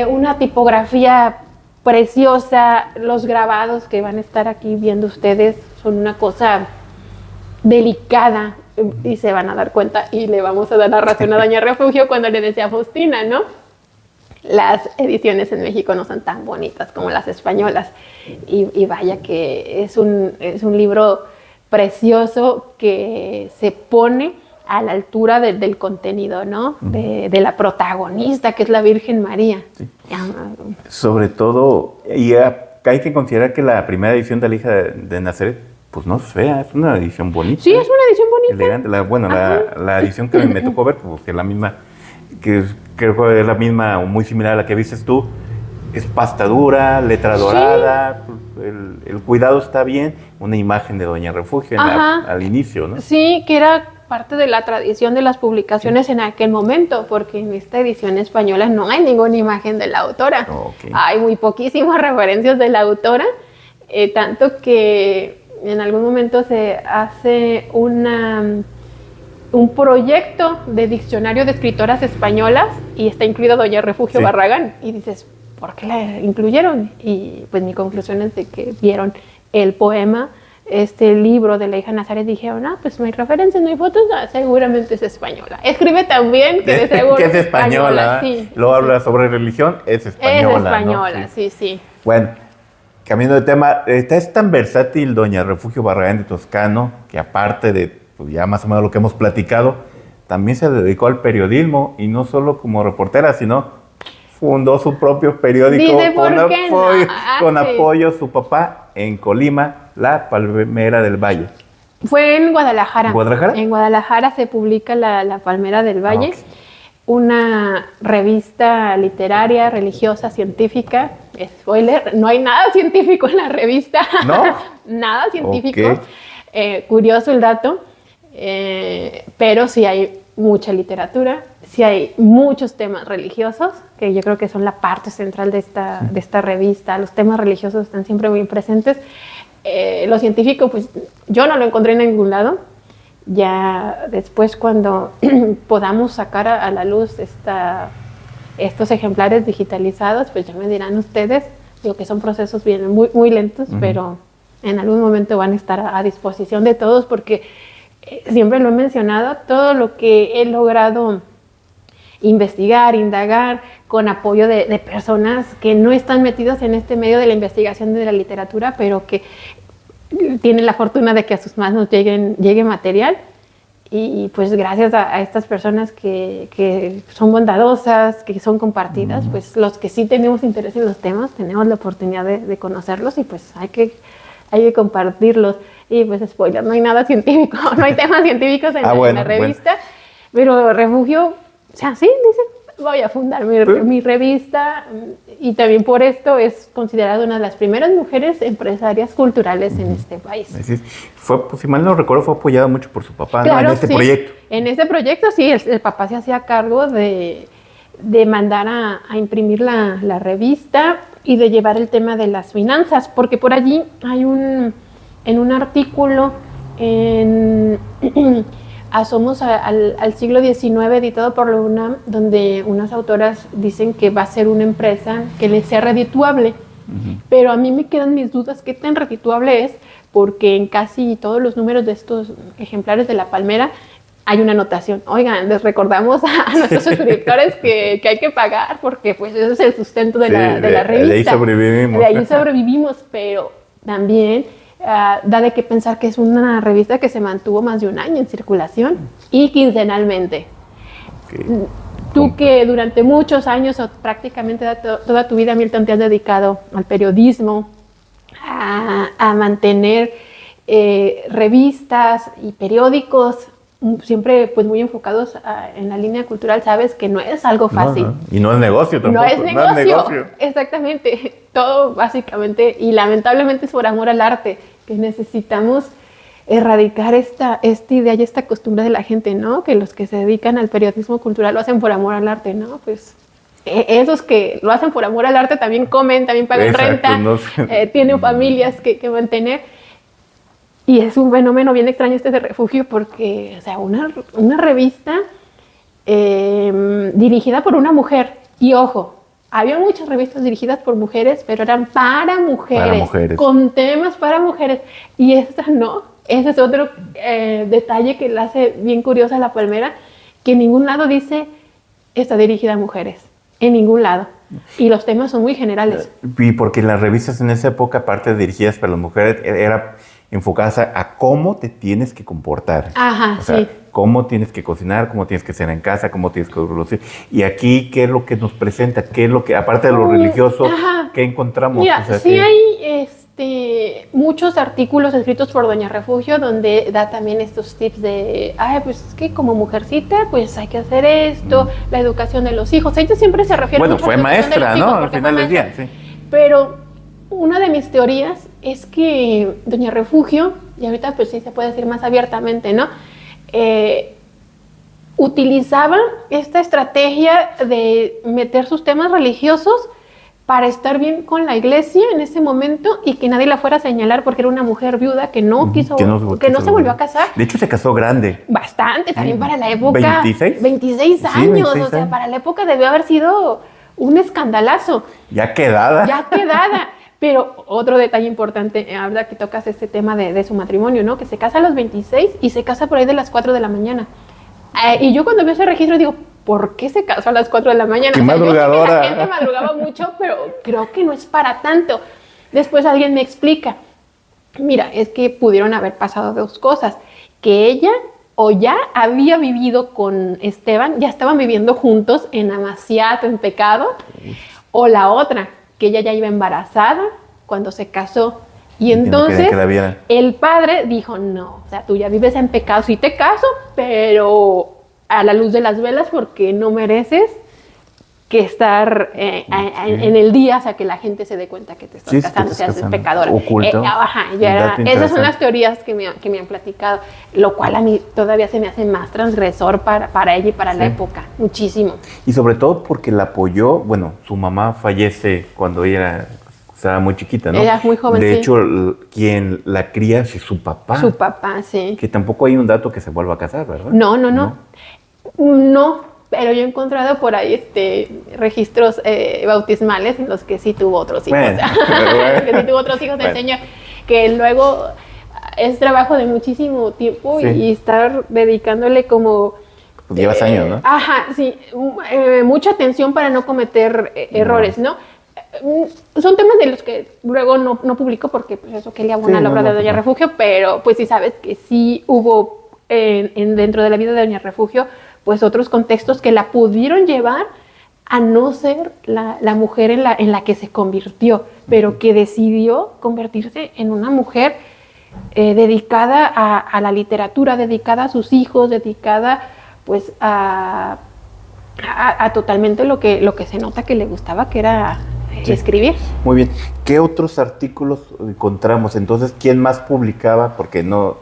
una tipografía preciosa, los grabados que van a estar aquí viendo ustedes son una cosa delicada, y se van a dar cuenta y le vamos a dar la razón a doña Refugio cuando le decía a Faustina, ¿no? Las ediciones en México no son tan bonitas como las españolas, y vaya que es un libro precioso que se pone a la altura del contenido, ¿no? De la protagonista, que es la Virgen María. Sí. Sobre todo, y hay que considerar que la primera edición de la hija de Nazaret pues no es fea, es una edición bonita. Sí, es una edición bonita. Elegante. La edición que me tocó ver, pues que es la misma, que creo que es la misma o muy similar a la que viste tú, es pasta dura, letra dorada, sí. El cuidado está bien, una imagen de doña Refugio al inicio, ¿no? Sí, que era parte de la tradición de las publicaciones en aquel momento, porque en esta edición española no hay ninguna imagen de la autora. Okay. Hay muy poquísimas referencias de la autora, tanto que en algún momento se hace un proyecto de diccionario de escritoras españolas y está incluido doña Refugio Barragán. Y dices, ¿por qué la incluyeron? Y pues mi conclusión es de que vieron el poema, este libro de la hija Nazaret, dijeron, pues no hay referencias, no hay fotos, seguramente es española. Escribe también que de seguro que es española. Sí. Luego habla sobre religión, es española. Es española, ¿no? Sí. Bueno, cambiando de tema, es tan versátil doña Refugio Barragán de Toscano, que aparte de pues ya más o menos lo que hemos platicado, también se dedicó al periodismo, y no solo como reportera, sino fundó su propio periódico con apoyo de su papá en Colima, La Palmera del Valle. Fue en Guadalajara. ¿Guadalajara? En Guadalajara se publica la Palmera del Valle, una revista literaria, religiosa, científica. Spoiler, no hay nada científico en la revista. ¿No? Nada científico. Curioso el dato, pero sí hay mucha literatura, sí hay muchos temas religiosos, que yo creo que son la parte central de esta revista. Los temas religiosos están siempre muy presentes. Lo científico, pues yo no lo encontré en ningún lado. Ya después, cuando podamos sacar a la luz estos ejemplares digitalizados, pues ya me dirán ustedes. Digo que son procesos bien, muy, muy lentos, pero en algún momento van a estar a disposición de todos, porque siempre lo he mencionado, todo lo que he logrado investigar, indagar, con apoyo de personas que no están metidas en este medio de la investigación de la literatura, pero que tienen la fortuna de que a sus manos llegue material. Y pues gracias a estas personas que son bondadosas, que son compartidas, pues los que sí tenemos interés en los temas, tenemos la oportunidad de conocerlos, y pues hay que compartirlos. Y pues spoiler, no hay nada científico, no hay temas científicos en la revista, pero Refugio, o sea, sí, dice, voy a fundar mi revista, y también por esto es considerada una de las primeras mujeres empresarias culturales en este país. Fue, si mal no recuerdo, fue apoyada mucho por su papá, claro, ¿no? En este proyecto. En este proyecto, sí, el papá se hacía cargo de mandar a imprimir la revista y de llevar el tema de las finanzas, porque por allí hay en un artículo en Asomos al siglo XIX, editado por la UNAM, donde unas autoras dicen que va a ser una empresa que les sea redituable. Pero a mí me quedan mis dudas qué tan redituable es, porque en casi todos los números de estos ejemplares de La Palmera hay una anotación. Oigan, les recordamos a nuestros suscriptores que hay que pagar, porque pues ese es el sustento de la revista. De ahí sobrevivimos. De ahí sobrevivimos, pero también da de qué pensar que es una revista que se mantuvo más de un año en circulación y quincenalmente. Tú que durante muchos años, o prácticamente toda tu vida, Milton, te has dedicado al periodismo, a mantener revistas y periódicos siempre pues muy enfocados en la línea cultural, sabes que no es algo fácil. No. Y no es negocio tampoco. No es negocio. Exactamente. Todo básicamente, y lamentablemente es por amor al arte, que necesitamos erradicar esta idea y esta costumbre de la gente, ¿no? Que los que se dedican al periodismo cultural lo hacen por amor al arte, ¿no? Pues esos que lo hacen por amor al arte también comen, también pagan renta, no sé. Tienen familias que mantener. Y es un fenómeno bien extraño este de Refugio, porque, o sea, una revista dirigida por una mujer. Y ojo, había muchas revistas dirigidas por mujeres, pero eran para mujeres. Con temas para mujeres. Y esta no. Ese es otro detalle que la hace bien curiosa a La Palmera, que en ningún lado dice está dirigida a mujeres. En ningún lado. Y los temas son muy generales. Y porque las revistas en esa época, aparte de dirigidas para las mujeres, era enfocadas a cómo te tienes que comportar. Ajá, o sea, sí. Cómo tienes que cocinar, cómo tienes que ser en casa, cómo tienes que producir. Y aquí, ¿qué es lo que nos presenta? ¿Qué es lo que, aparte de lo religioso, qué encontramos? Mira, o sea, sí hay muchos artículos escritos por Doña Refugio, donde da también estos tips de, pues es que como mujercita, pues hay que hacer esto, la educación de los hijos. Ella siempre se refiere mucho a la educación de los hijos, ¿no? Al final del día, sí. Pero una de mis teorías es que Doña Refugio, y ahorita pues sí se puede decir más abiertamente, ¿no? Utilizaba esta estrategia de meter sus temas religiosos para estar bien con la iglesia en ese momento y que nadie la fuera a señalar porque era una mujer viuda que no se volvió a casar. De hecho, se casó grande. Bastante, también para la época. ¿26? 26 años, sí, 26 o sea, años. Para la época debió haber sido un escandalazo. Ya quedada. Pero otro detalle importante, ahora que tocas este tema de su matrimonio, ¿no? Que se casa a los 26 y se casa por ahí de las 4 de la mañana. Y yo cuando veo ese registro digo, ¿por qué se casó a las 4 de la mañana? ¡Qué madrugadora! Yo sé que la gente madrugaba mucho, pero creo que no es para tanto. Después alguien me explica, mira, es que pudieron haber pasado dos cosas, que ella o ya había vivido con Esteban, ya estaban viviendo juntos en amaciato, en pecado, o la otra, que ella ya iba embarazada cuando se casó. Y entonces el padre dijo, no, o sea, tú ya vives en pecado, sí te caso, pero a la luz de las velas porque no mereces que estar en el día, o sea, que la gente se dé cuenta que te estás casando, o sea, es pecadora. Oculto. Esas son las teorías que me han platicado, lo cual a mí todavía se me hace más transgresor para ella y para la época, muchísimo. Y sobre todo porque la apoyó, bueno, su mamá fallece cuando ella era Estaba muy chiquita, ¿no? Era muy joven, De sí. hecho, quien la cría es su papá. Su papá, sí. Que tampoco hay un dato que se vuelva a casar, ¿verdad? No, pero yo he encontrado por ahí registros bautismales en los que sí tuvo otros hijos. Bueno, que sí tuvo otros hijos del señor, que luego es trabajo de muchísimo tiempo Sí. y estar dedicándole como... Pues llevas años, ¿no? Ajá, sí, mucha atención para no cometer errores, ¿no? Son temas de los que luego no publico porque pues eso que le abona Sí, la obra de Doña no. Refugio, pero pues sí sabes que sí hubo dentro de la vida de Doña Refugio pues otros contextos que la pudieron llevar a no ser la mujer en la que se convirtió, pero que decidió convertirse en una mujer dedicada a la literatura, dedicada a sus hijos, dedicada pues a totalmente lo que se nota que le gustaba, que era escribir. Muy bien. ¿Qué otros artículos encontramos? Entonces, ¿quién más publicaba? Porque no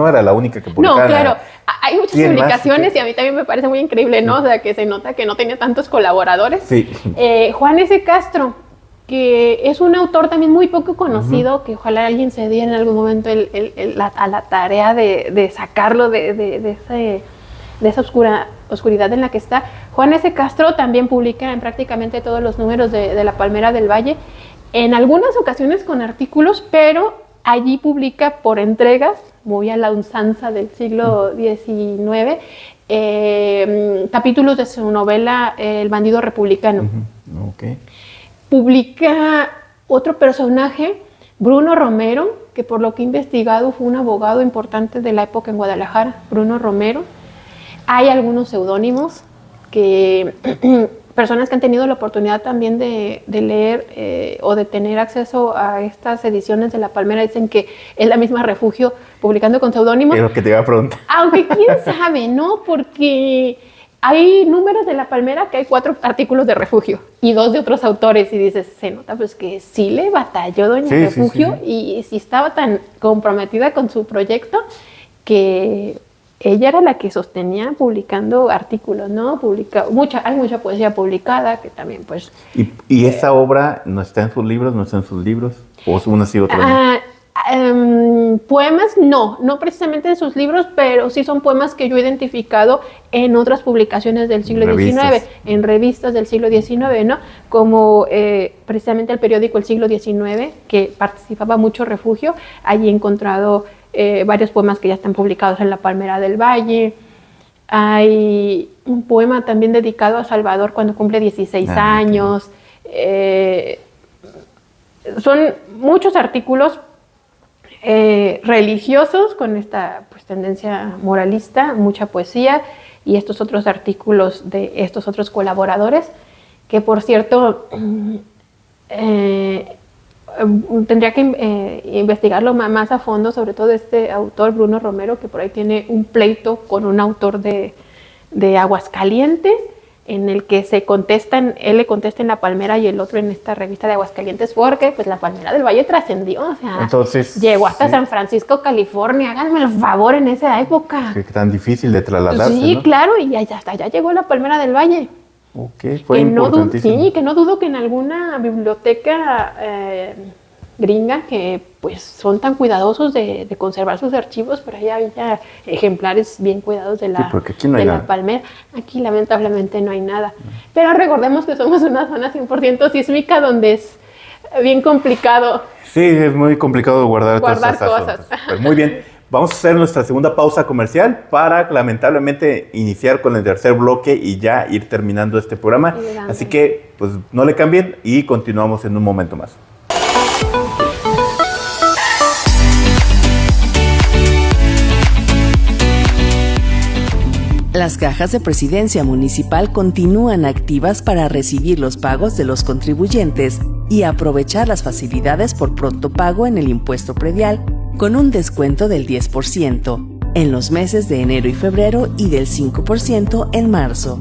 era la única que publicaba. No, claro, hay muchas ¿Quién más? publicaciones y a mí también me parece muy increíble, ¿no? O sea, que se nota que no tenía tantos colaboradores. Sí. Juan S. Castro, que es un autor también muy poco conocido, que ojalá alguien se diera en algún momento a la tarea de sacarlo de esa oscuridad en la que está. Juan S. Castro también publica en prácticamente todos los números de La Palmera del Valle, en algunas ocasiones con artículos, pero allí publica por entregas, muy a la usanza del siglo XIX, capítulos de su novela El bandido republicano. Ok. Publica otro personaje, Bruno Romero, que por lo que he investigado fue un abogado importante de la época en Guadalajara, Bruno Romero. Hay algunos seudónimos que personas que han tenido la oportunidad también de leer o de tener acceso a estas ediciones de La Palmera dicen que es la misma Refugio publicando con seudónimos. Es lo que te iba a preguntar. Aunque quién sabe, ¿no? Porque hay números de La Palmera que hay 4 artículos de Refugio y 2 de otros autores y dices, se nota pues que sí le batalló Doña Refugio y sí estaba tan comprometida con su proyecto que ella era la que sostenía publicando artículos, ¿no? Hay mucha poesía publicada que también pues... ¿Y esa obra no está en sus libros, no está en sus libros? ¿O es una sí, otra no? Poemas no precisamente en sus libros, pero sí son poemas que yo he identificado en otras publicaciones del siglo XIX, en revistas del siglo XIX, ¿no? Como precisamente el periódico El Siglo XIX, que participaba mucho Refugio. Allí he encontrado varios poemas que ya están publicados en La Palmera del Valle. Hay un poema también dedicado a Salvador cuando cumple 16 años. Son muchos artículos religiosos con esta pues, tendencia moralista, mucha poesía y estos otros artículos de estos otros colaboradores que por cierto tendría que investigarlo más a fondo, sobre todo este autor Bruno Romero, que por ahí tiene un pleito con un autor de Aguascalientes, en el que él le contesta en La Palmera y el otro en esta revista de Aguascalientes, porque pues La Palmera del Valle trascendió, o sea, entonces, llegó hasta San Francisco, California, háganme el favor en esa época. Que tan difícil de trasladarse, Sí, ¿no? claro, y hasta allá llegó La Palmera del Valle. Ok, fue importantísimo. Sí, que no dudo que en alguna biblioteca gringa, que pues son tan cuidadosos de conservar sus archivos, por ahí había ejemplares bien cuidados de porque aquí no hay la nada. Palmera. Aquí lamentablemente no hay nada. Pero recordemos que somos una zona 100% sísmica donde es bien complicado. Sí, es muy complicado guardar todas esas cosas. Pues muy bien, vamos a hacer nuestra segunda pausa comercial para lamentablemente iniciar con el tercer bloque y ya ir terminando este programa. Así que pues no le cambien y continuamos en un momento más. Las cajas de Presidencia Municipal continúan activas para recibir los pagos de los contribuyentes y aprovechar las facilidades por pronto pago en el impuesto predial con un descuento del 10% en los meses de enero y febrero y del 5% en marzo.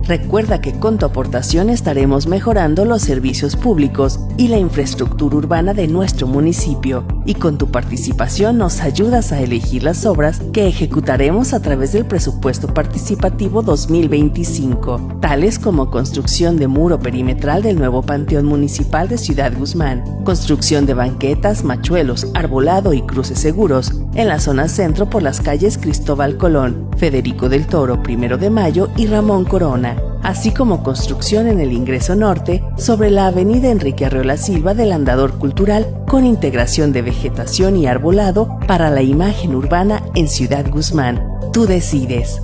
Recuerda que con tu aportación estaremos mejorando los servicios públicos y la infraestructura urbana de nuestro municipio y con tu participación nos ayudas a elegir las obras que ejecutaremos a través del presupuesto participativo 2025, tales como construcción de muro perimetral del nuevo Panteón Municipal de Ciudad Guzmán, construcción de banquetas, machuelos, arbolado y cruces seguros en la zona centro por las calles Cristóbal Colón, Federico del Toro, 1 de Mayo y Ramón Corona, así como construcción en el ingreso norte sobre la avenida Enrique Arreola Silva del Andador Cultural con integración de vegetación y arbolado para la imagen urbana en Ciudad Guzmán. Tú decides.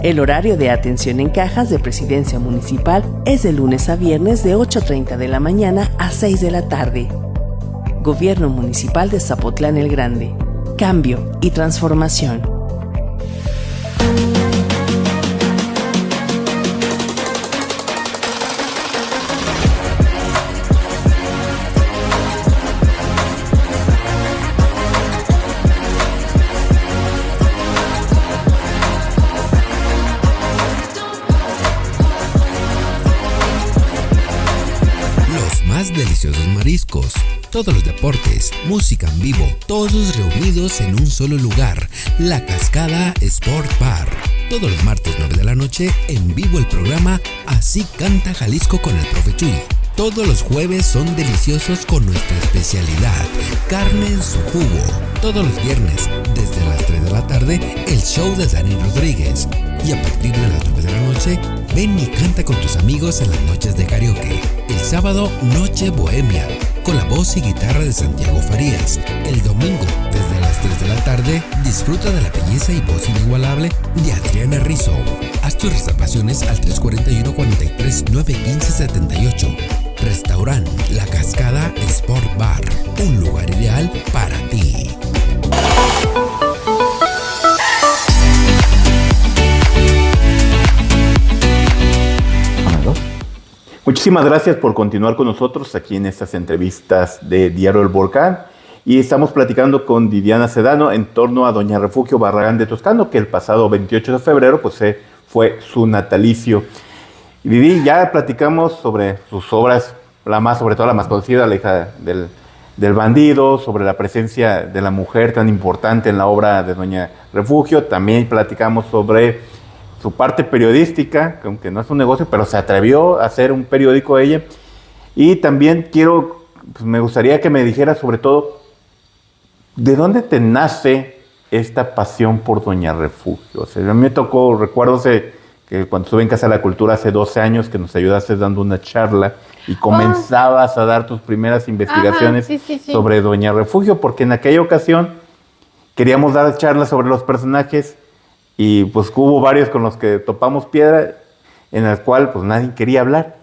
El horario de atención en cajas de Presidencia Municipal es de lunes a viernes de 8:30 de la mañana a 6 de la tarde. Gobierno Municipal de Zapotlán el Grande. Cambio y transformación. Deliciosos mariscos, todos los deportes, música en vivo, todos reunidos en un solo lugar, La Cascada Sport Bar. Todos los martes 9 de la noche, en vivo el programa Así Canta Jalisco con el Profe Chuy. Todos los jueves son deliciosos con nuestra especialidad, carne en su jugo. Todos los viernes, desde las 3 de la tarde, el show de Dani Rodríguez. Y a partir de las 9 de la noche, ven y canta con tus amigos en las noches de karaoke. El sábado, Noche Bohemia, con la voz y guitarra de Santiago Farías. El domingo, desde las 3 de la tarde, disfruta de la belleza y voz inigualable de Adriana Rizzo. Haz tus reservaciones al 341-43-915-78. Restaurant La Cascada Sport Bar, un lugar ideal para ti. Muchísimas gracias por continuar con nosotros aquí en estas entrevistas de Diario El Volcán. Y estamos platicando con Viviana Sedano en torno a Doña Refugio Barragán de Toscano, que el pasado 28 de febrero pues, fue su natalicio. Y Vivi, ya platicamos sobre sus obras, sobre todo la más conocida, La hija del bandido, sobre la presencia de la mujer tan importante en la obra de Doña Refugio. También platicamos sobre su parte periodística, que aunque no es un negocio, pero se atrevió a hacer un periódico ella. Y también me gustaría que me dijera sobre todo, ¿de dónde te nace esta pasión por Doña Refugio? O sea, a mí me tocó, recuerdo que cuando estuve en Casa de la Cultura hace 12 años, que nos ayudaste dando una charla y comenzabas a dar tus primeras investigaciones sobre Doña Refugio, porque en aquella ocasión queríamos dar charlas sobre los personajes y pues hubo varios con los que topamos piedra, en el cual pues nadie quería hablar.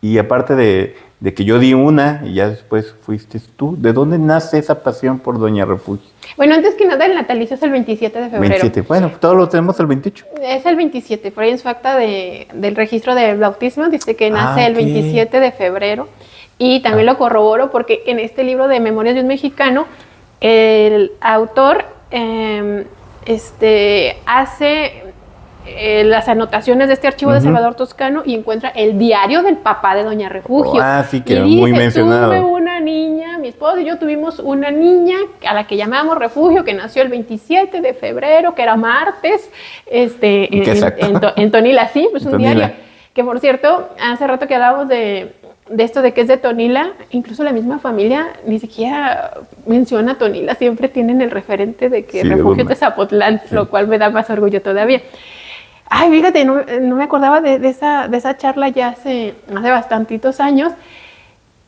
Y aparte de que yo di una y ya después fuiste tú, ¿de dónde nace esa pasión por Doña Refugio? Bueno, antes que nada, el natalicio es el 27 de febrero. 27, bueno, todos lo tenemos el 28. Es el 27, por ahí en su acta del registro de bautismo dice que nace el 27 de febrero. Y también lo corroboro porque en este libro de Memorias de un Mexicano, el autor hace las anotaciones de este archivo de Salvador Toscano y encuentra el diario del papá de Doña Refugio. Sí, que y muy dice, mencionado. Tuve una niña, mi esposo y yo tuvimos una niña a la que llamamos Refugio, que nació el 27 de febrero, que era martes, en Tonila, sí, pues un diario. Que por cierto, hace rato que hablábamos de esto de que es de Tonila, incluso la misma familia ni siquiera menciona Tonila, siempre tienen el referente de que Refugio es de Zapotlán, lo cual me da más orgullo todavía. Ay, fíjate, no me acordaba de esa charla ya hace bastantitos años,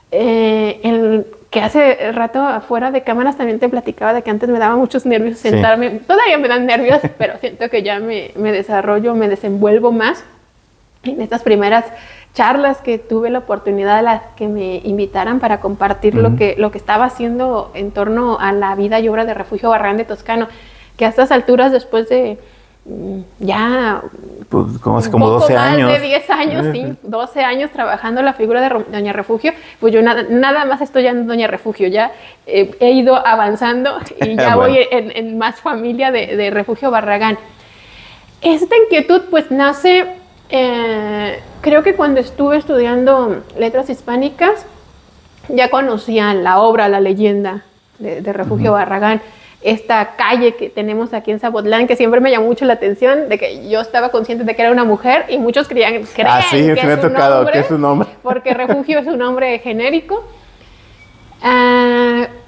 que hace rato afuera de cámaras también te platicaba de que antes me daba muchos nervios sentarme, todavía me dan nervios, pero siento que ya me desarrollo, me desenvuelvo más en estas primeras charlas que tuve la oportunidad de las que me invitaran para compartir lo que estaba haciendo en torno a la vida y obra de Refugio Barragán de Toscano, que a estas alturas, después de ya pues, como 12 años. Más de 10 años, sí, 12 años trabajando la figura de Doña Refugio, pues yo nada más estoy en Doña Refugio, ya he ido avanzando y ya voy en más familia de Refugio Barragán. Esta inquietud pues nace, creo que cuando estuve estudiando letras hispánicas, ya conocía la obra, la leyenda de Refugio Barragán. Esta calle que tenemos aquí en Zapotlán, que siempre me llamó mucho la atención, de que yo estaba consciente de que era una mujer y muchos creen sí, que me ha tocado, nombre, que es su nombre. porque Refugio es un nombre genérico.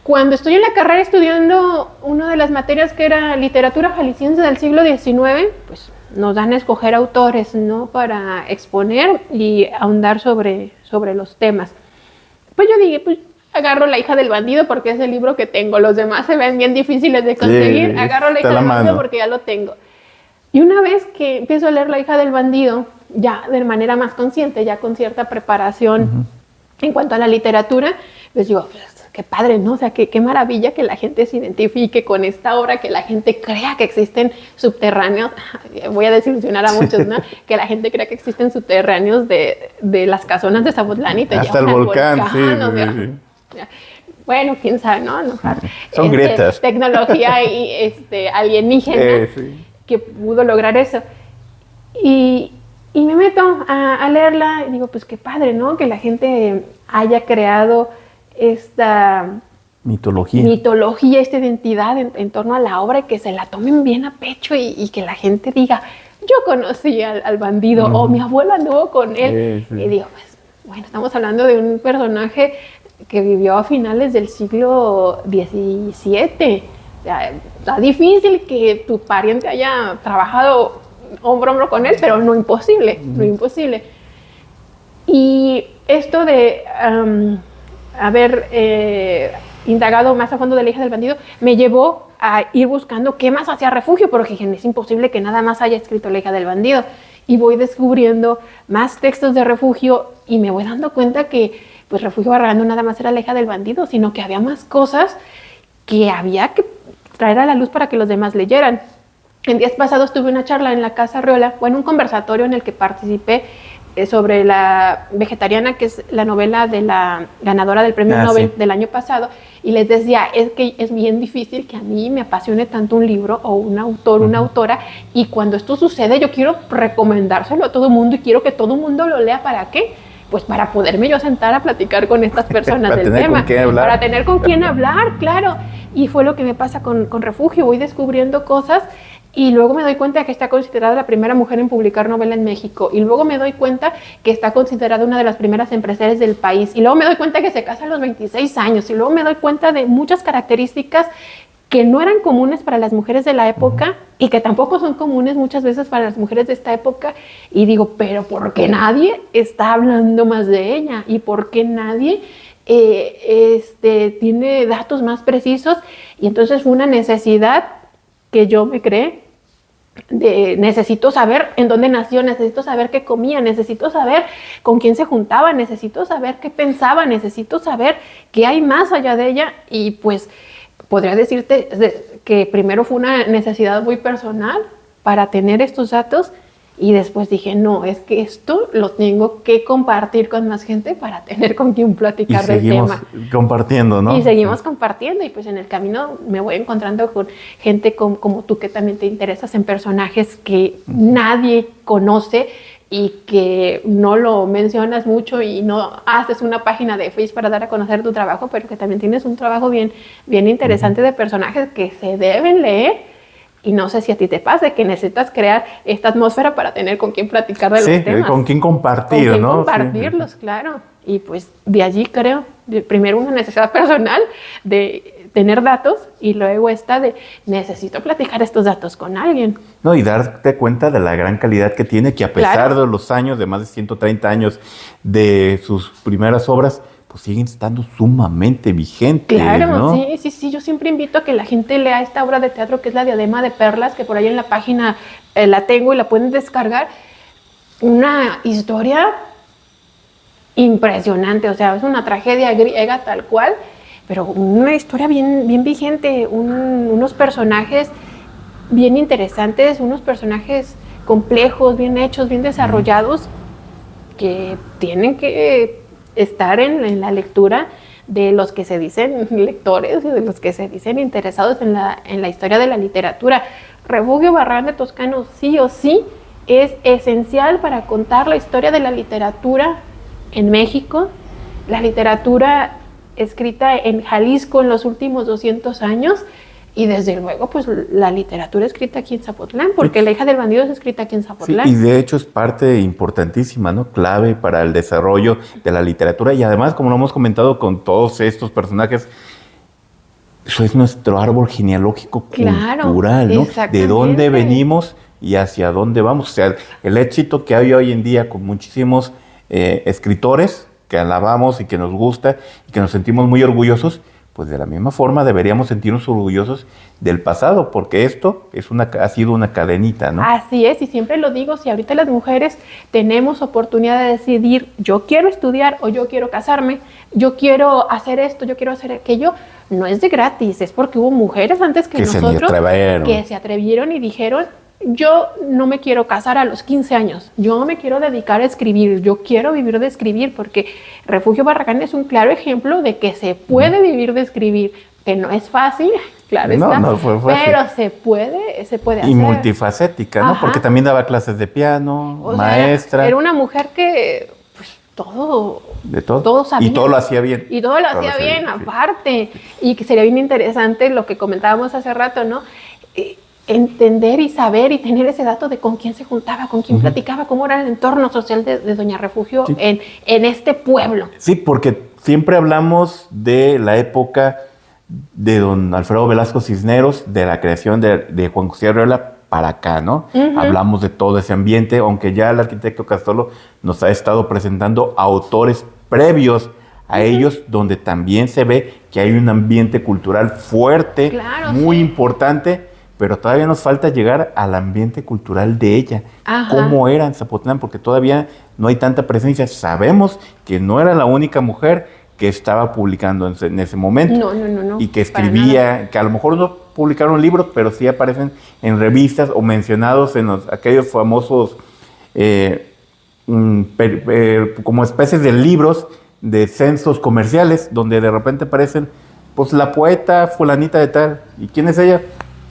Cuando estoy en la carrera estudiando una de las materias que era literatura jalisciense del siglo XIX, pues nos dan a escoger autores, ¿no?, para exponer y ahondar sobre los temas. Pues yo dije, pues agarro La hija del bandido porque es el libro que tengo. Los demás se ven bien difíciles de conseguir. Sí, agarro La hija del bandido porque ya lo tengo. Y una vez que empiezo a leer La hija del bandido, ya de manera más consciente, ya con cierta preparación en cuanto a la literatura, pues digo, pues, qué padre, ¿no? O sea, qué maravilla que la gente se identifique con esta obra, que la gente crea que existen subterráneos. Voy a desilusionar a muchos, ¿no? Que la gente crea que existen subterráneos de las casonas de Zapotlán y te hasta llevan el volcán, al volcán, sí. Bueno, quién sabe, ¿no? Son grietas. Tecnología y alienígena que pudo lograr eso. Y me meto a leerla y digo, pues qué padre, ¿no? Que la gente haya creado esta mitología, esta identidad en torno a la obra y que se la tomen bien a pecho y que la gente diga, yo conocí al bandido o mi abuelo anduvo con él. Sí. Y digo, pues, bueno, estamos hablando de un personaje que vivió a finales del siglo XVII. O sea, está difícil que tu pariente haya trabajado hombro a hombro con él, pero no imposible, no imposible. Y esto de haber indagado más a fondo de La hija del bandido me llevó a ir buscando qué más hacía Refugio, porque dije, es imposible que nada más haya escrito La hija del bandido. Y voy descubriendo más textos de Refugio y me voy dando cuenta que pues Refugio Barragán no nada más era La hija del bandido, sino que había más cosas que había que traer a la luz para que los demás leyeran. En días pasados tuve una charla en la Casa Arriola, un conversatorio en el que participé sobre La vegetariana, que es la novela de la ganadora del premio Nobel del año pasado, y les decía, es que es bien difícil que a mí me apasione tanto un libro o un autor, una autora, y cuando esto sucede yo quiero recomendárselo a todo el mundo y quiero que todo el mundo lo lea. ¿Para qué? Pues para poderme yo sentar a platicar con estas personas del tema, para tener con quién hablar, claro. Y fue lo que me pasa con Refugio, voy descubriendo cosas y luego me doy cuenta que está considerada la primera mujer en publicar novela en México, y luego me doy cuenta que está considerada una de las primeras empresarias del país, y luego me doy cuenta que se casa a los 26 años, y luego me doy cuenta de muchas características que no eran comunes para las mujeres de la época y que tampoco son comunes muchas veces para las mujeres de esta época, y digo, pero ¿por qué nadie está hablando más de ella? ¿Y por qué nadie tiene datos más precisos? Y entonces fue una necesidad que yo me creé, necesito saber en dónde nació, necesito saber qué comía, necesito saber con quién se juntaba, necesito saber qué pensaba, necesito saber qué hay más allá de ella. Y pues podría decirte que primero fue una necesidad muy personal para tener estos datos, y después dije, no, es que esto lo tengo que compartir con más gente para tener con quién platicar del tema. Y seguimos compartiendo, ¿no? Y seguimos compartiendo, y pues en el camino me voy encontrando con gente como tú, que también te interesas en personajes que nadie conoce y que no lo mencionas mucho y no haces una página de Facebook para dar a conocer tu trabajo, pero que también tienes un trabajo bien interesante de personajes que se deben leer. Y no sé si a ti te pasa que necesitas crear esta atmósfera para tener con quién platicar de los temas. Con quién compartir, con quién ¿no? compartirlos, claro. Y pues de allí creo, primero una necesidad personal de tener datos, y luego esta de necesito platicar estos datos con alguien. No, y darte cuenta de la gran calidad que tiene, que a pesar de los años, de más de 130 años de sus primeras obras, pues siguen estando sumamente vigentes. Claro, ¿no? Sí. Yo siempre invito a que la gente lea esta obra de teatro que es La diadema de perlas, que por ahí en la página la tengo y la pueden descargar. Una historia impresionante, o sea, es una tragedia griega tal cual, pero una historia bien vigente, unos personajes bien interesantes, unos personajes complejos, bien hechos, bien desarrollados, que tienen que estar en la lectura de los que se dicen lectores y de los que se dicen interesados en la historia de la literatura. Refugio Barragán de Toscano sí o sí es esencial para contar la historia de la literatura en México, la literatura escrita en Jalisco en los últimos 200 años. Y desde luego, pues la literatura escrita aquí en Zapotlán, porque La hija del bandido es escrita aquí en Zapotlán. Sí, y de hecho es parte importantísima, ¿no? Clave para el desarrollo de la literatura. Y además, como lo hemos comentado con todos estos personajes, eso es nuestro árbol genealógico cultural, ¿no? De dónde venimos y hacia dónde vamos. O sea, el éxito que hay hoy en día con muchísimos escritores que alabamos y que nos gusta y que nos sentimos muy orgullosos, pues de la misma forma deberíamos sentirnos orgullosos del pasado, porque esto ha sido una cadenita, ¿no? Así es, y siempre lo digo, si ahorita las mujeres tenemos oportunidad de decidir, yo quiero estudiar o yo quiero casarme, yo quiero hacer esto, yo quiero hacer aquello, no es de gratis, es porque hubo mujeres antes que nosotros que se atrevieron y dijeron, yo no me quiero casar a los 15 años, yo me quiero dedicar a escribir, yo quiero vivir de escribir, porque Refugio Barragán es un claro ejemplo de que se puede vivir de escribir, que no es fácil, claro está, no fue fácil. Pero se puede hacer. Y multifacética, ¿no? Ajá. Porque también daba clases de piano, maestra. Era una mujer que, pues, todo sabía. Y todo lo hacía bien. Y todo lo hacía bien, aparte. Y que sería bien interesante lo que comentábamos hace rato, ¿no? Entender y saber y tener ese dato de con quién se juntaba, con quién platicaba, cómo era el entorno social de Doña Refugio en este pueblo. Sí, porque siempre hablamos de la época de don Alfredo Velasco Cisneros, de la creación de Juan José Arriola para acá, ¿no? Hablamos de todo ese ambiente, aunque ya el arquitecto Castolo nos ha estado presentando autores previos a ellos, donde también se ve que hay un ambiente cultural fuerte, muy importante, pero todavía nos falta llegar al ambiente cultural de ella. ¿Cómo era en Zapotlán? Porque todavía no hay tanta presencia. Sabemos que no era la única mujer que estaba publicando en ese momento. No. Y que escribía, que a lo mejor no publicaron libros, pero sí aparecen en revistas o mencionados en aquellos famosos como especies de libros de censos comerciales, donde de repente aparecen, pues, la poeta fulanita de tal. ¿Y quién es ella?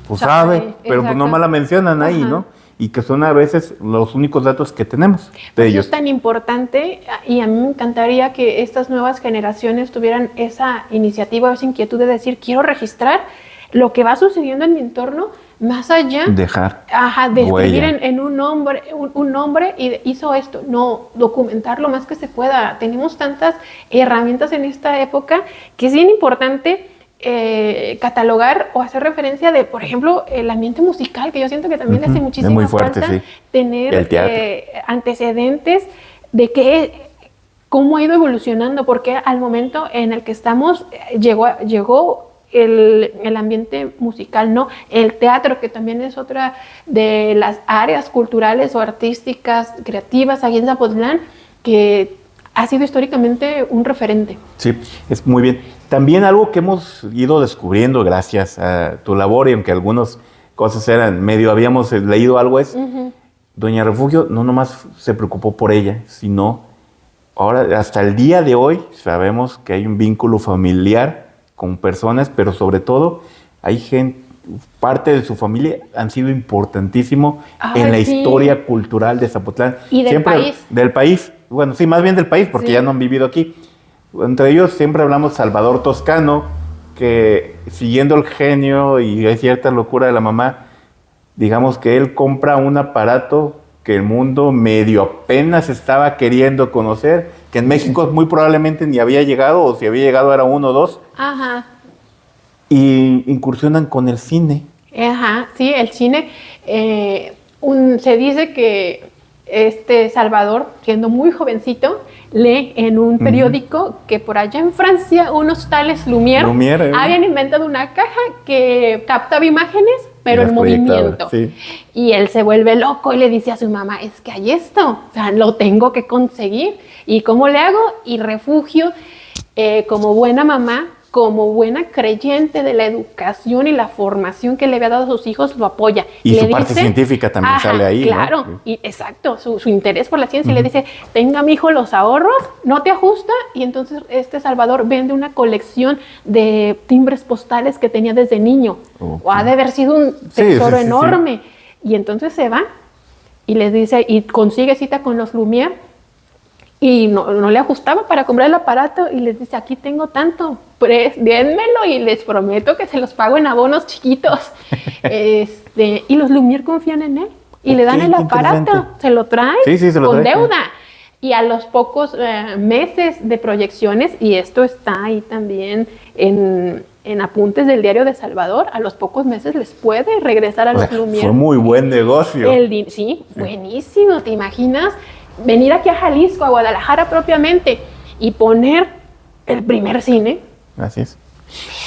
Pues sabe, pero pues nomás la mencionan ahí, ¿no? Y que son a veces los únicos datos que tenemos de ellos. Es tan importante, y a mí me encantaría que estas nuevas generaciones tuvieran esa iniciativa, esa inquietud de decir, quiero registrar lo que va sucediendo en mi entorno, más allá de escribir en un nombre y hizo esto. No, documentar lo más que se pueda. Tenemos tantas herramientas en esta época que es bien importante catalogar o hacer referencia de, por ejemplo, el ambiente musical, que yo siento que también le hace muchísima falta tener antecedentes de cómo ha ido evolucionando, porque al momento en el que estamos llegó el ambiente musical, ¿no? El teatro, que también es otra de las áreas culturales o artísticas, creativas aquí en Zapotlán, que ha sido históricamente un referente. Sí, es muy bien. También algo que hemos ido descubriendo gracias a tu labor, y aunque algunas cosas eran medio, habíamos leído algo, es Doña Refugio no nomás se preocupó por ella, sino ahora, hasta el día de hoy, sabemos que hay un vínculo familiar con personas, pero sobre todo hay gente, parte de su familia han sido importantísimo en la historia cultural de Zapotlán. Y del país. Del país. Bueno, sí, más bien del país, porque ya no han vivido aquí. Entre ellos siempre hablamos Salvador Toscano, que siguiendo el genio y hay cierta locura de la mamá, digamos que él compra un aparato que el mundo medio apenas estaba queriendo conocer, que en México muy probablemente ni había llegado, o si había llegado era 1 o 2. Y incursionan con el cine. Sí, el cine. Se dice que Salvador, siendo muy jovencito, lee en un periódico que por allá en Francia unos tales Lumière habían inventado una caja que captaba imágenes, pero en movimiento. Y él se vuelve loco y le dice a su mamá, es que hay esto, o sea, lo tengo que conseguir. ¿Y cómo le hago? Y Refugio, como buena mamá, como buena creyente de la educación y la formación que le había dado a sus hijos, lo apoya. Y su parte científica también sale ahí, claro, ¿no? Y exacto, su interés por la ciencia. Y le dice, tenga, mi hijo, los ahorros, no te ajusta. Y entonces Salvador vende una colección de timbres postales que tenía desde niño. O ha de haber sido un tesoro enorme. Y entonces se va y les dice, y consigue cita con los Lumière. y no le ajustaba para comprar el aparato y les dice, aquí tengo tanto, dénmelo y les prometo que se los pago en abonos chiquitos. Y los Lumière confían en él y le dan el aparato, se lo traen con deuda. Y a los pocos meses de proyecciones, y esto está ahí también en apuntes del Diario de Salvador, a los pocos meses les puede regresar a los Lumière. Fue muy buen negocio. Sí, buenísimo, ¿te imaginas? Venir aquí a Jalisco, a Guadalajara propiamente, y poner el primer cine. Así es.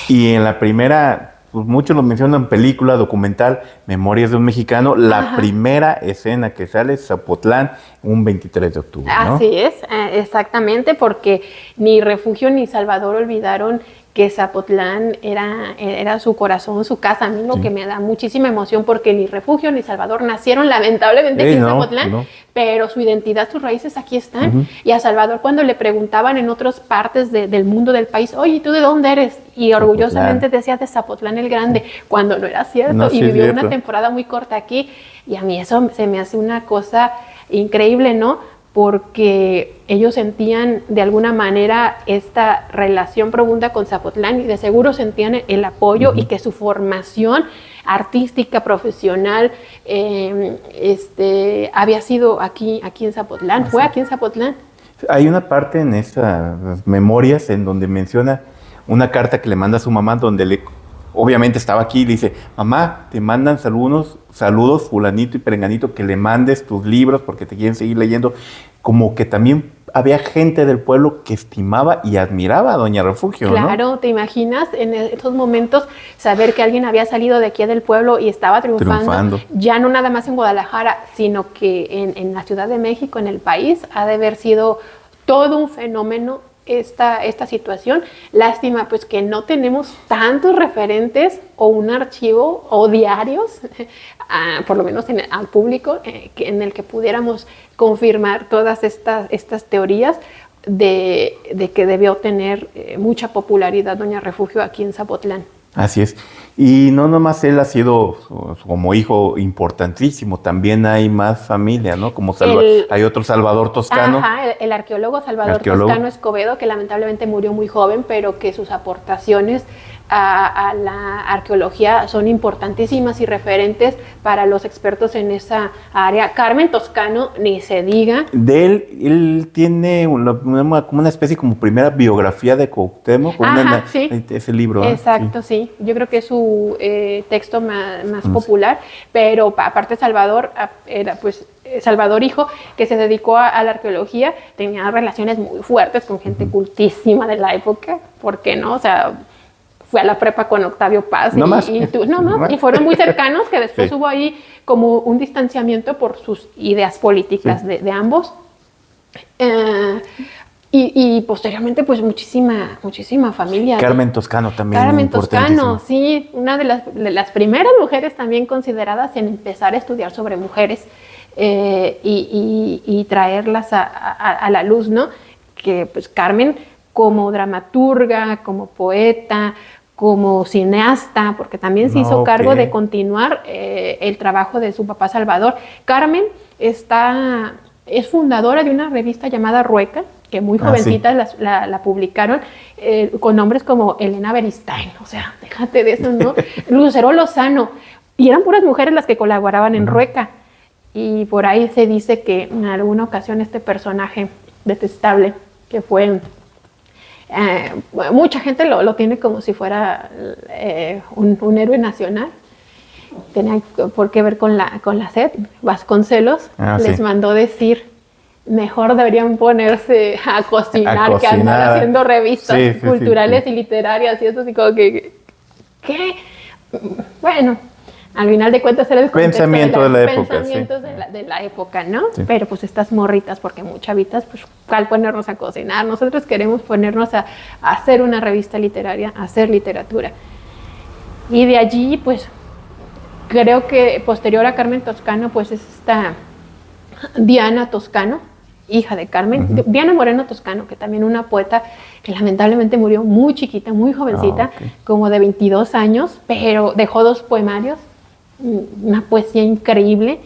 Y en la primera, pues muchos lo mencionan, película, documental, Memorias de un Mexicano, la primera escena que sale es Zapotlán, un 23 de octubre, ¿no? Así es, exactamente, porque ni Refugio ni Salvador olvidaron que Zapotlán era su corazón, su casa. A mí lo que me da muchísima emoción, porque ni Refugio ni Salvador nacieron lamentablemente aquí en Zapotlán, pero su identidad, sus raíces aquí están. Y a Salvador, cuando le preguntaban en otras partes del mundo, del país, oye, ¿tú de dónde eres? Y orgullosamente decía de Zapotlán el Grande, cuando no era cierto, y vivió una temporada muy corta aquí. Y a mí eso se me hace una cosa increíble, ¿no? Porque ellos sentían de alguna manera esta relación profunda con Zapotlán y de seguro sentían el apoyo y que su formación artística, profesional, había sido aquí en Zapotlán, fue aquí en Zapotlán. Hay una parte en esas memorias en donde menciona una carta que le manda a su mamá, donde obviamente estaba aquí y le dice, mamá, te mandan saludos fulanito y perenganito, que le mandes tus libros porque te quieren seguir leyendo. Como que también había gente del pueblo que estimaba y admiraba a Doña Refugio, Claro, ¿no? ¿Te imaginas en esos momentos saber que alguien había salido de aquí del pueblo y estaba triunfando? Ya no nada más en Guadalajara, sino que en la Ciudad de México, en el país, ha de haber sido todo un fenómeno esta situación. Lástima pues que no tenemos tantos referentes o un archivo o diarios, por lo menos al público, en el que pudiéramos confirmar todas estas teorías de que debió tener mucha popularidad Doña Refugio aquí en Zapotlán. Así es. Y no nomás él ha sido como hijo importantísimo, también hay más familia, ¿no? Como hay otro Salvador Toscano. Ajá, el arqueólogo Salvador Toscano Escobedo, que lamentablemente murió muy joven, pero que sus aportaciones a la arqueología son importantísimas y referentes para los expertos en esa área. Carmen Toscano, ni se diga. De él tiene como una especie como primera biografía de Cuauhtémoc, ese libro. Exacto, sí. Yo creo que es su texto más popular, pero aparte Salvador era pues Salvador hijo, que se dedicó a la arqueología, tenía relaciones muy fuertes con gente cultísima de la época, ¿por qué no? O sea, fue a la prepa con Octavio Paz y fueron muy cercanos, que después hubo ahí como un distanciamiento por sus ideas políticas de ambos. Y posteriormente pues muchísima familia. Carmen Toscano también. Carmen Toscano, sí, una de las primeras mujeres también consideradas en empezar a estudiar sobre mujeres y traerlas a la luz, ¿no? Que pues Carmen, como dramaturga, como poeta, como cineasta, porque también se hizo cargo de continuar el trabajo de su papá Salvador. Carmen es fundadora de una revista llamada Rueca, que muy jovencitas la publicaron, con nombres como Elena Beristain, o sea, déjate de eso, ¿no? Lucero Lozano, y eran puras mujeres las que colaboraban en Rueca. Y por ahí se dice que en alguna ocasión este personaje detestable, que fue... mucha gente lo tiene como si fuera un héroe nacional. Tenía por qué ver con la SED. Vasconcelos les mandó decir, mejor deberían ponerse a cocinar que andar haciendo revistas culturales y literarias y eso, así como que ¿qué? Bueno, al final de cuentas era el pensamiento de la época, pensamientos de la época, ¿no? Sí. Pero pues estas morritas, porque muy chavitas, pues al ponernos a cocinar, nosotros queremos ponernos a hacer una revista literaria, a hacer literatura. Y de allí, pues, creo que posterior a Carmen Toscano, pues es esta Diana Toscano, hija de Carmen, Diana Moreno Toscano, que también una poeta que lamentablemente murió muy chiquita, muy jovencita, como de 22 años, pero dejó 2 poemarios, una poesía increíble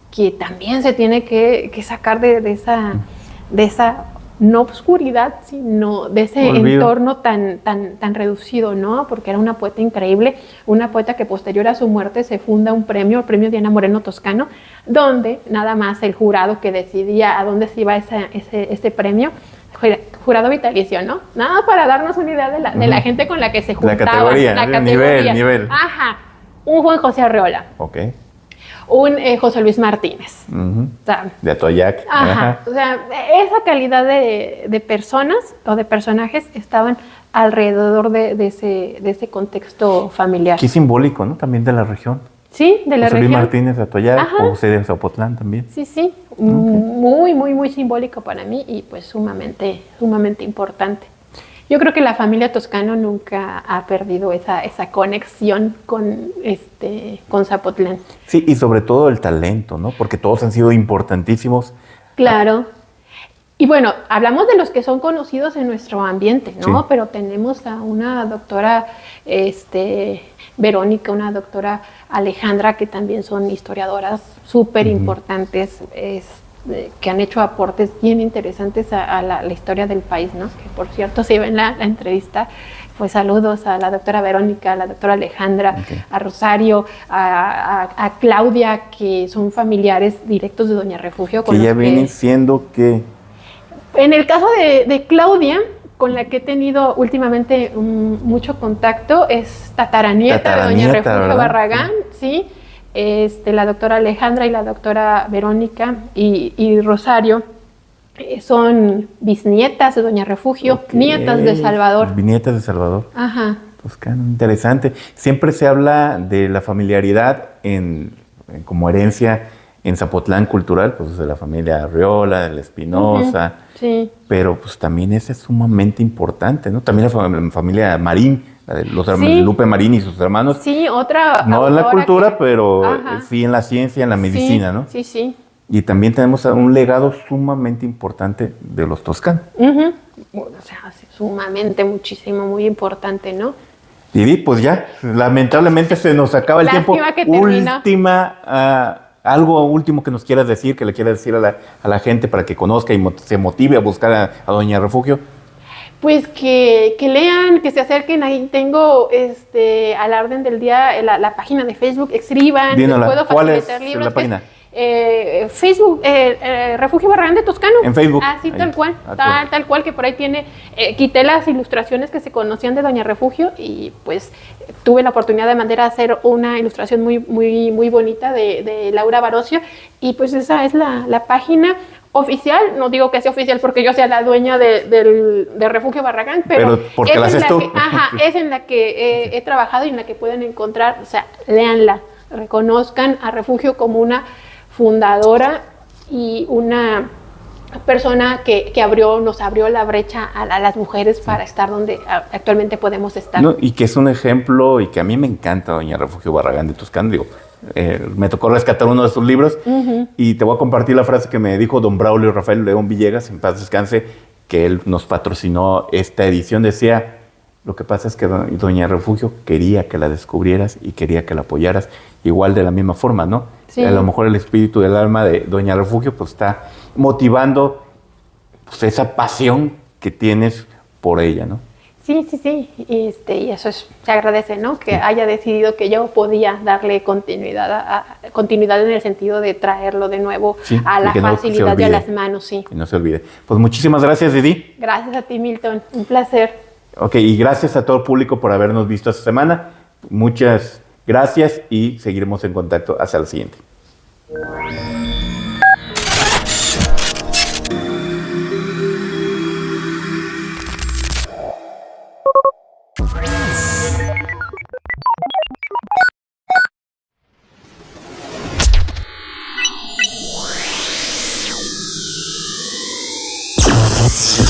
que también se tiene que sacar de esa no obscuridad, sino de ese Olvido. entorno tan reducido, ¿no? Porque era una poeta increíble, una poeta que posterior a su muerte se funda un premio, el premio Diana Moreno Toscano, donde nada más el jurado que decidía a dónde se iba ese premio, jurado vitalicio, ¿no? Nada para darnos una idea de la gente con la que se juntaba. La categoría, nivel. Ajá, un Juan José Arreola, Ok. un José Luis Martínez. Ujú. O sea, De Atoyac. ajá. O sea, esa calidad de personas o de personajes estaban alrededor de ese contexto familiar. Qué simbólico, ¿no? También de la región. Sí, de la José Luis región. Martínez de Atoyac, Ajá. o José de Zapotlán también. Sí. Muy simbólico para mí y pues sumamente importante. Yo creo que la familia Toscano nunca ha perdido esa conexión con Zapotlán. Sí, y sobre todo el talento, ¿no? Porque todos han sido importantísimos. Claro. Y bueno, hablamos de los que son conocidos en nuestro ambiente, ¿no? Sí. Pero tenemos a una doctora Verónica, una doctora Alejandra, que también son historiadoras súper importantes, que han hecho aportes bien interesantes a la historia del país, ¿no? Que por cierto, si ven la entrevista, pues saludos a la doctora Verónica, a la doctora Alejandra, a Rosario, a Claudia, que son familiares directos de Doña Refugio. Que ya viene siendo que... En el caso de Claudia, con la que he tenido últimamente mucho contacto, es tataranieta de Doña Refugio, ¿verdad? Barragán, sí. La doctora Alejandra y la doctora Verónica y Rosario son bisnietas de Doña Refugio, nietas de Salvador. Bisnietas de Salvador. Ajá. Toscano, interesante. Siempre se habla de la familiaridad como herencia en Zapotlán cultural, pues de la familia Arreola, de la Espinosa. Sí. Pero pues también esa es sumamente importante, ¿no? También la familia Marín, los hermanos, Sí. Lupe Marín y sus hermanos. Sí, otra. No en la cultura, pero Ajá. sí en la ciencia, en la medicina, ¿no? Sí. Y también tenemos un legado sumamente importante de los toscanos. Ujú. O sea, sumamente, muchísimo, muy importante, ¿no? Y pues ya, lamentablemente se nos acaba el Lástima tiempo. que termina. Algo último que nos quieras decir, que le quieras decir a la gente para que conozca y se motive a buscar a Doña Refugio. Pues que lean, que se acerquen. Ahí tengo al orden del día la página de Facebook, escriban, les puedo ¿Cuál facilitar es libros. la página? Facebook, Refugio Barragán de Toscano. En Facebook. Así, Ahí. tal cual, Ah, tal cual, que por ahí tiene, quité las ilustraciones que se conocían de Doña Refugio y pues tuve la oportunidad de mandar a hacer una ilustración muy bonita de Laura Barocio y pues esa es la página oficial. No digo que sea oficial porque yo sea la dueña de Refugio Barragán, pero porque es la haces tú. es en la que he trabajado y en la que pueden encontrar, o sea, léanla, reconozcan a Refugio como una fundadora y una persona que nos abrió la brecha a las mujeres para estar donde actualmente podemos estar. No, y que es un ejemplo, y que a mí me encanta Doña Refugio Barragán de Toscano. Digo, me tocó rescatar uno de sus libros y te voy a compartir la frase que me dijo don Braulio Rafael León Villegas, en paz descanse, que él nos patrocinó esta edición. Decía: lo que pasa es que Doña Refugio quería que la descubrieras y quería que la apoyaras igual de la misma forma, ¿no? Sí. A lo mejor el espíritu del alma de Doña Refugio pues está motivando pues, esa pasión que tienes por ella, ¿no? Sí. Y eso se agradece, ¿no? Que haya decidido que yo podía darle continuidad en el sentido de traerlo de nuevo a la facilidad y a las manos, sí. Que no se olvide. Pues muchísimas gracias, Didi. Gracias a ti, Milton. Un placer. Ok, y gracias a todo el público por habernos visto esta semana. Muchas gracias y seguiremos en contacto hasta la siguiente. Sí.